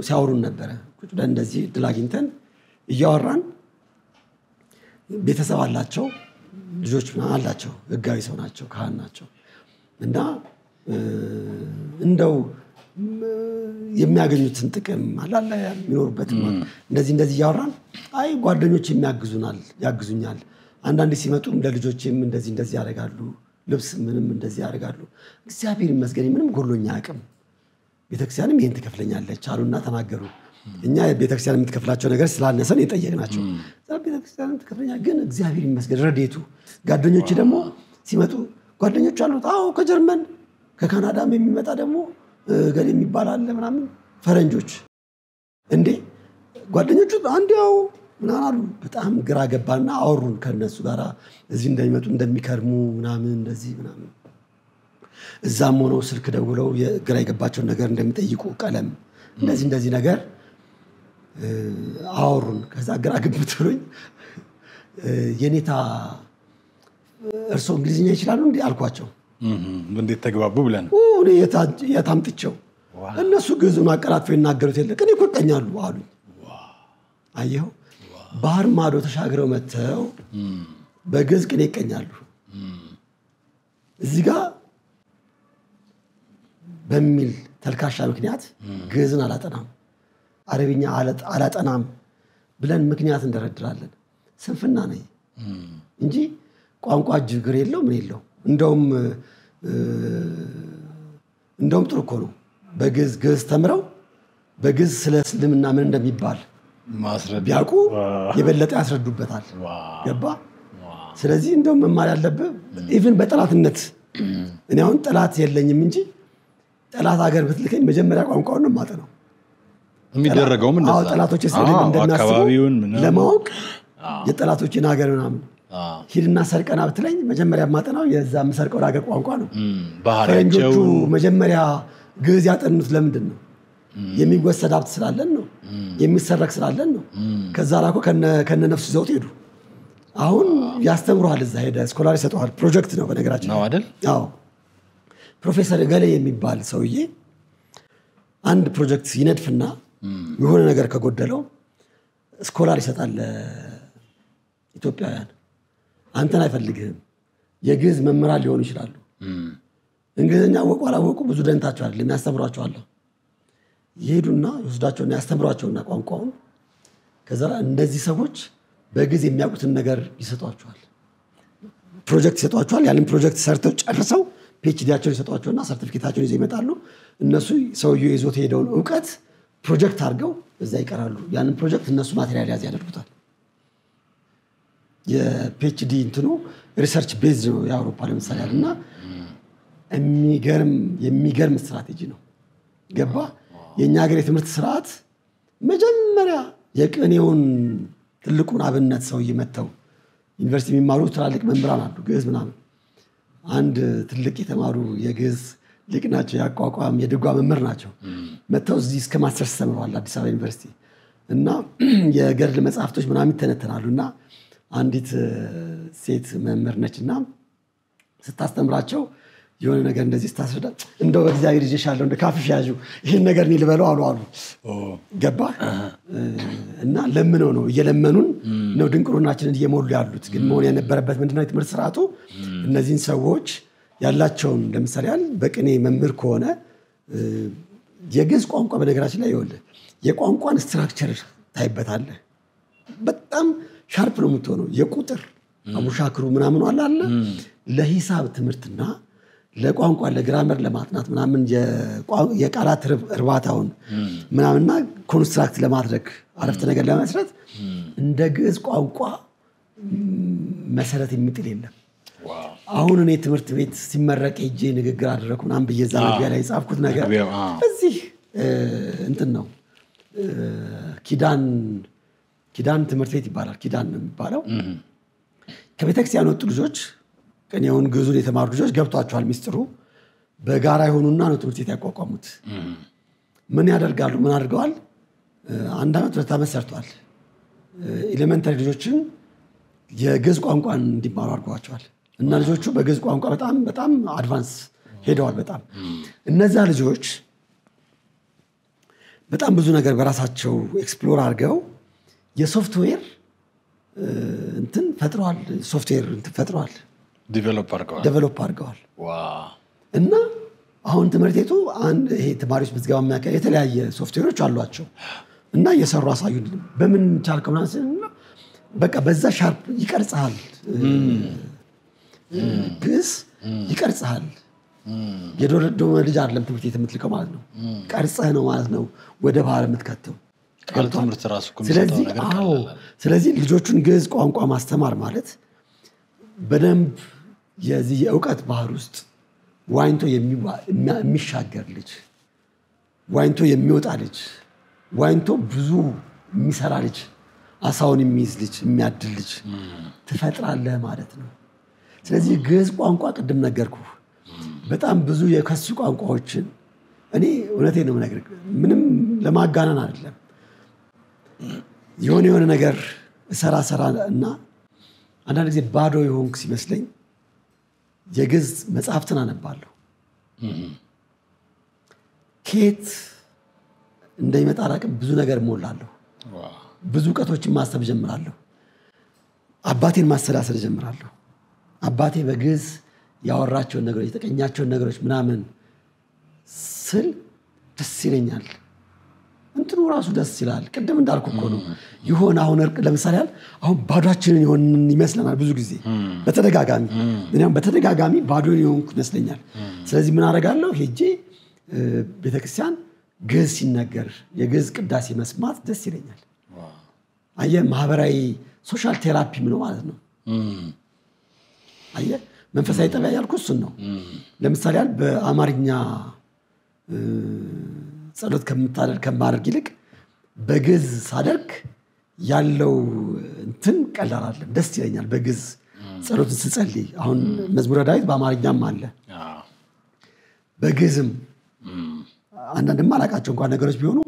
ሲያወሩን ነበረ ቁጭ ብለን እንደዚህ ድል አግኝተን እያወራን ቤተሰብ አላቸው ልጆች አላቸው ህጋዊ ሰው ናቸው ካህን ናቸው እና እንደው የሚያገኙትን ጥቅም አላላ የሚኖርበት እንደዚህ ያወራን አይ ጓደኞች ያግዙኛል አንዳንድ ሲመጡም ለልጆችም እንደዚህ ያደርጋሉ ልብስ ምንም እንደዚህ ያደርጋሉ እግዚአብሔር ይመስገን ምንም ጎሎኛ አቅም ቤተክርስቲያንም ይሄን ትከፍለኛለች አሉና ተናገሩ እኛ ቤተክርስቲያን የምትከፍላቸው ነገር ስላነሰን የጠየቅናቸው ቤተክርስቲያን ትከፍለኛ ግን እግዚአብሔር ይመስገን ረዴቱ ጓደኞች ደግሞ ሲመጡ ጓደኞች አሉት አዎ ከጀርመን ከካናዳም የሚመጣ ደግሞ ገሌ የሚባል አለ ምናምን ፈረንጆች እንዴ ጓደኞቹ አንዴው ምናምን አሉ በጣም ግራ ገባና አወሩን ከነሱ ጋር እዚህ እንደሚመጡ እንደሚከርሙ ምናምን እንደዚህ ምናምን እዛም ሆነው ስልክ ደውለው ግራ የገባቸው ነገር እንደሚጠይቁ ቀለም እንደዚህ ነገር አወሩን ከዛ ግራ ግብቶኝ የኔታ እርሶ እንግሊዝኛ ይችላሉ እንዴ አልኳቸው እንዴት ተግባቡ ብለን እኔ የታምጥቸው እነሱ ግዕዙን አቀላጥፈው ይናገሩት የለ ግን ይቆጠኛሉ አሉ አየው ባህር ማዶ ተሻግረው መተው በግዕዝ ቅኔ ይቀኛሉ እዚህ ጋር በሚል ተልካሻ ምክንያት ግዕዝን አላጠናም አረብኛ አላጠናም ብለን ምክንያት እንደረድራለን ስንፍና ነኝ እንጂ ቋንቋ ጅግር የለው ምን የለው እንደውም ጥሩ እኮ ነው በግዕዝ ተምረው በግዕዝ ስለ እስልምና ምን እንደሚባል ማስረዳት ቢያውቁ የበለጠ ያስረዱበታል ገባ ስለዚህ እንደውም መማር ያለብህ ኢቭን በጠላትነት እኔ አሁን ጠላት የለኝም እንጂ ጠላት ሀገር ብትልከኝ መጀመሪያ ቋንቋውን ነው ማጠናው የሚደረገው ምን እንደዛ ጠላቶች ስለምን እንደሚያስቡ ለማወቅ የጠላቶችን ሀገር ምናምን ሂድና ሰርቀና ብትለኝ መጀመሪያ ማጠናው የዛ መሰርቀው ሀገር ቋንቋ ነው ባህሪያቸው መጀመሪያ ግዕዝ ያጠኑት ለምንድን ነው የሚወሰድ ሀብት ስላለን ነው የሚሰረክ ስላለን ነው ከዛ ላኮ ከነ ነፍሱ ዘውት ሄዱ አሁን ያስተምሩሃል እዛ ሄደ ስኮላር ይሰጡሃል ፕሮጀክት ነው በነገራችን ነው አይደል አዎ ፕሮፌሰር ገሌ የሚባል ሰውዬ አንድ ፕሮጀክት ይነድፍና የሆነ ነገር ከጎደለው ስኮላር ይሰጣል ኢትዮጵያውያን አንተን አይፈልግህም የግዕዝ መምህራን ሊሆኑ ይችላሉ እንግሊዝኛ አወቁ አላወቁ ብዙ ደንታቸው አይደለም የሚያስተምሯቸው ይሄዱና ይወስዳቸውና ያስተምሯቸውና ቋንቋውን ከዛ እንደዚህ ሰዎች በግዕዝ የሚያውቁትን ነገር ይሰጧቸዋል ፕሮጀክት ይሰጧቸዋል ያንን ፕሮጀክት ሰርተው ጨርሰው ፒኤችዲያቸውን ይሰጧቸውና ሰርቲፊኬታቸውን ይዘው ይመጣሉ እነሱ ሰውየው ይዞት ሄደውን ዕውቀት ፕሮጀክት አድርገው እዛ ይቀራሉ ያንን ፕሮጀክት እነሱ ማቴሪያል ያደርጉታል የፒኤችዲ እንትኑ ሪሰርች ቤዝ ነው የአውሮፓ ለምሳሌ አይደልና የሚገርም ስትራቴጂ ነው ገባ የኛ ሀገር የትምህርት ስርዓት መጀመሪያ የቅኔውን ትልቁን አብነት ሰው ይመተው ዩኒቨርሲቲ የሚማሩ ትላልቅ መምህራን አሉ ግዕዝ ምናምን አንድ ትልቅ የተማሩ የግዕዝ ሊቅ ናቸው ያቋቋም የድጓ መምህር ናቸው መተው እዚህ እስከ ማስተርስ ተምረዋል አዲስ አበባ ዩኒቨርሲቲ እና የገድል መጽሐፍቶች ምናምን ተነተናሉና አንዲት ሴት መምህር ነችና ስታስተምራቸው የሆነ ነገር እንደዚህ ስታስረዳ እንደው በእግዚአብሔር ይዤሻለሁ እንደ ካፍሽ ያዡ ይሄን ነገር እኔ ልበለው አሉ ገባ እና ለምነው ነው እየለመኑን ነው ድንቁርናችንን እየሞሉ ያሉት ግን መሆን የነበረበት ምንድነው የትምህርት ስርዓቱ እነዚህን ሰዎች ያላቸውን ለምሳሌ በቅኔ መምህር ከሆነ የግዕዝ ቋንቋ በነገራችን ላይ ይወል የቋንቋን ስትራክቸር ታይበታለህ በጣም ሻርፕ ነው የምትሆነው የቁጥር አቡሻክሩ ምናምን አለ ለሂሳብ ትምህርትና ለቋንቋ ለግራመር ለማጥናት ምናምን የቃላት እርባታውን ምናምንና ኮንስትራክት ለማድረግ አረፍተ ነገር ለመስራት እንደ ግዕዝ ቋንቋ መሰረት የሚጥል የለም አሁን እኔ ትምህርት ቤት ሲመረቅ ሄጄ ንግግር አደረኩ ምናምን ብዬ እዛ መግቢያ ላይ የጻፍኩት ነገር እዚህ እንትን ነው ኪዳን ትምህርት ቤት ይባላል ኪዳን ነው የሚባለው ከቤተክርስቲያን ወጡ ልጆች ቅኔውን ግዕዙን የተማሩ ልጆች ገብቷቸዋል ሚስጥሩ በጋራ ይሆኑና ነው ትምህርት ቤት ያቋቋሙት ምን ያደርጋሉ ምን አድርገዋል አንድ አመት ሁለት አመት ሰርቷል ኤሌመንተሪ ልጆችን የግዕዝ ቋንቋን እንዲማሩ አድርገዋቸዋል እና ልጆቹ በግዕዝ ቋንቋ በጣም አድቫንስ ሄደዋል በጣም እነዛ ልጆች በጣም ብዙ ነገር በራሳቸው ኤክስፕሎር አድርገው የሶፍትዌር እንትን ፈጥረዋል ሶፍትዌር እንትን ፈጥረዋል ዲቨሎፕ አድርገዋል እና አሁን ትምህርት ቤቱ አንድ ይሄ ተማሪዎች ምዝገባ የሚያካሂድ የተለያየ ሶፍትዌሮች አሏቸው እና እየሰሩ አሳዩን በምን ቻልከው ምናምን በቃ በዛ ሻርፕ ይቀርጻል ግዕዝ ይቀርጻል የዶለዶመ ልጅ አይደለም ትምህርት ቤት የምትልከው ማለት ነው ቀርጸህ ነው ማለት ነው ወደ ባህር የምትከተው ቃል ትምህርት ራሱ ኮምፒውተር ነገር ካለ ስለዚህ ልጆቹን ግዕዝ ቋንቋ ማስተማር ማለት በደንብ የዚህ የእውቀት ባህር ውስጥ ዋይንቶ የሚሻገር ልጅ ዋይንቶ የሚወጣ ልጅ ዋይንቶ ብዙ የሚሰራ ልጅ አሳውን የሚይዝ ልጅ የሚያድል ልጅ ትፈጥራለህ ማለት ነው ስለዚህ ግዕዝ ቋንቋ ቅድም ነገርኩ በጣም ብዙ የከሱ ቋንቋዎችን እኔ እውነቴን ነው የምነግርህ ምንም ለማጋነን አይደለም የሆነ ነገር ሰራ እና አንዳንድ ጊዜ ባዶ የሆንኩ ሲመስለኝ የግዕዝ መጽሐፍትን አነባለሁ ኬት እንደሚመጣ አላውቅም ብዙ ነገር ሞላለሁ ብዙ ዕውቀቶችን ማሰብ ጀምራለሁ አባቴን ማሰላሰል ጀምራለሁ አባቴ በግዕዝ ያወራቸውን ነገሮች የተቀኛቸውን ነገሮች ምናምን ስል ደስ ይለኛል እንትኑ ራሱ ደስ ይላል ቅድም እንዳልኩ እኮ ነው ይሆን አሁን ለምሳሌ አሁን ባዶአችንን ይሆን ይመስለናል ብዙ ጊዜ በተደጋጋሚ ባዶን ይሆንኩ ይመስለኛል ስለዚህ ምን አደርጋለሁ ሄጄ ቤተክርስቲያን ግዕዝ ሲነገር የግዕዝ ቅዳሴ መስማት ደስ ይለኛል አየህ ማህበራዊ ሶሻል ቴራፒ ነው ማለት ነው አየህ መንፈሳዊ ጠባይ ያልኩት እሱን ነው ለምሳሌ በአማርኛ ጸሎት ከማድረግ ይልቅ በግዕዝ ሳደርግ ያለው እንትን ቀላል አይደለም ደስ ይለኛል በግዕዝ ጸሎትን ስጸልይ አሁን መዝሙረ ዳዊት በአማርኛም አለ በግዕዝም አንዳንድም አላቃቸው እንኳን ነገሮች ቢሆኑ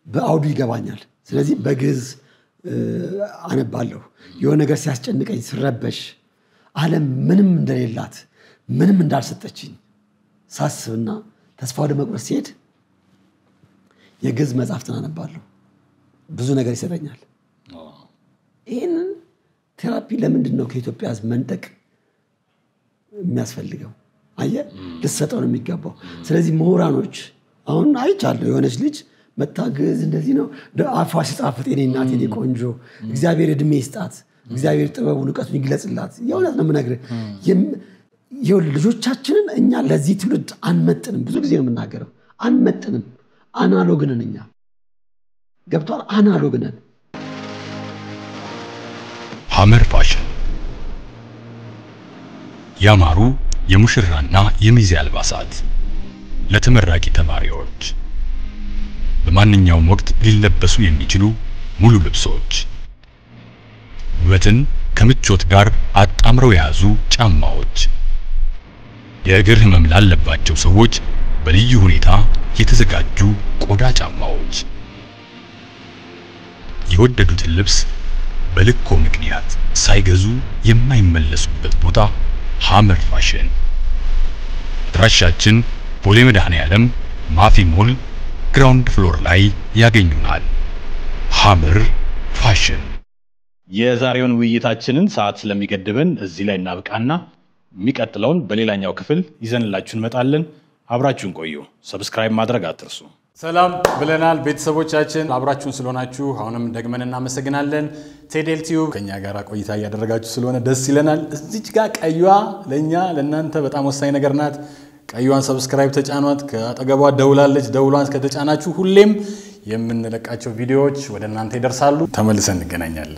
በአውዱ ይገባኛል ስለዚህ በግዕዝ አነባለሁ የሆነ ነገር ሲያስጨንቀኝ ስረበሽ ዓለም ምንም እንደሌላት ምንም እንዳልሰጠችኝ ሳስብና ተስፋ ወደ መቁረጥ ሲሄድ የግዕዝ መጽሐፍትን አነባለሁ ብዙ ነገር ይሰጠኛል ይሄንን ቴራፒ ለምንድን ነው ከኢትዮጵያ ሕዝብ መንጠቅ የሚያስፈልገው አየህ ልሰጠው ነው የሚገባው ስለዚህ ምሁራኖች አሁን አይቻለሁ የሆነች ልጅ መታገዝ እንደዚህ ነው አፏ ሲጣፍጥ የኔ እናት የኔ ቆንጆ እግዚአብሔር እድሜ ይስጣት እግዚአብሔር ጥበቡን ዕውቀቱን ይግለጽላት የእውነት ነው የምነግርህ ልጆቻችንን እኛ ለዚህ ትውልድ አንመጥንም ብዙ ጊዜ ነው የምናገረው አንመጥንም አናሎግ ነን እኛ ገብቷል አናሎግ ነን ሐመር ፋሽን ያማሩ የሙሽራና የሚዜ አልባሳት ለተመራቂ ተማሪዎች በማንኛውም ወቅት ሊለበሱ የሚችሉ ሙሉ ልብሶች ውበትን ከምቾት ጋር አጣምረው የያዙ ጫማዎች የእግር ህመም ላለባቸው ሰዎች በልዩ ሁኔታ የተዘጋጁ ቆዳ ጫማዎች የወደዱትን ልብስ በልኮ ምክንያት ሳይገዙ የማይመለሱበት ቦታ ሐመር ፋሽን አድራሻችን ቦሌ መድኃኔዓለም ማፊ ሞል ግራውንድ ፍሎር ላይ ያገኙናል ሐመር ፋሽን የዛሬውን ውይይታችንን ሰዓት ስለሚገድበን እዚህ ላይ እናብቃና የሚቀጥለውን በሌላኛው ክፍል ይዘንላችሁ እንመጣለን አብራችሁን ቆዩ ሰብስክራይብ ማድረግ አትርሱ ሰላም ብለናል ቤተሰቦቻችን አብራችሁን ስለሆናችሁ አሁንም ደግመን እናመሰግናለን ቴዴል ቲዩብ ከኛ ጋር ቆይታ ያደረጋችሁ ስለሆነ ደስ ይለናል እዚች ጋር ቀይዋ ለኛ ለእናንተ በጣም ወሳኝ ነገር ናት ቀይዋን ሰብስክራይብ ተጫኗት ከአጠገቧ ደውላለች ደውሏን ከተጫናችሁ ሁሌም የምንለቃቸው ቪዲዮዎች ወደ እናንተ ይደርሳሉ ተመልሰን እንገናኛለን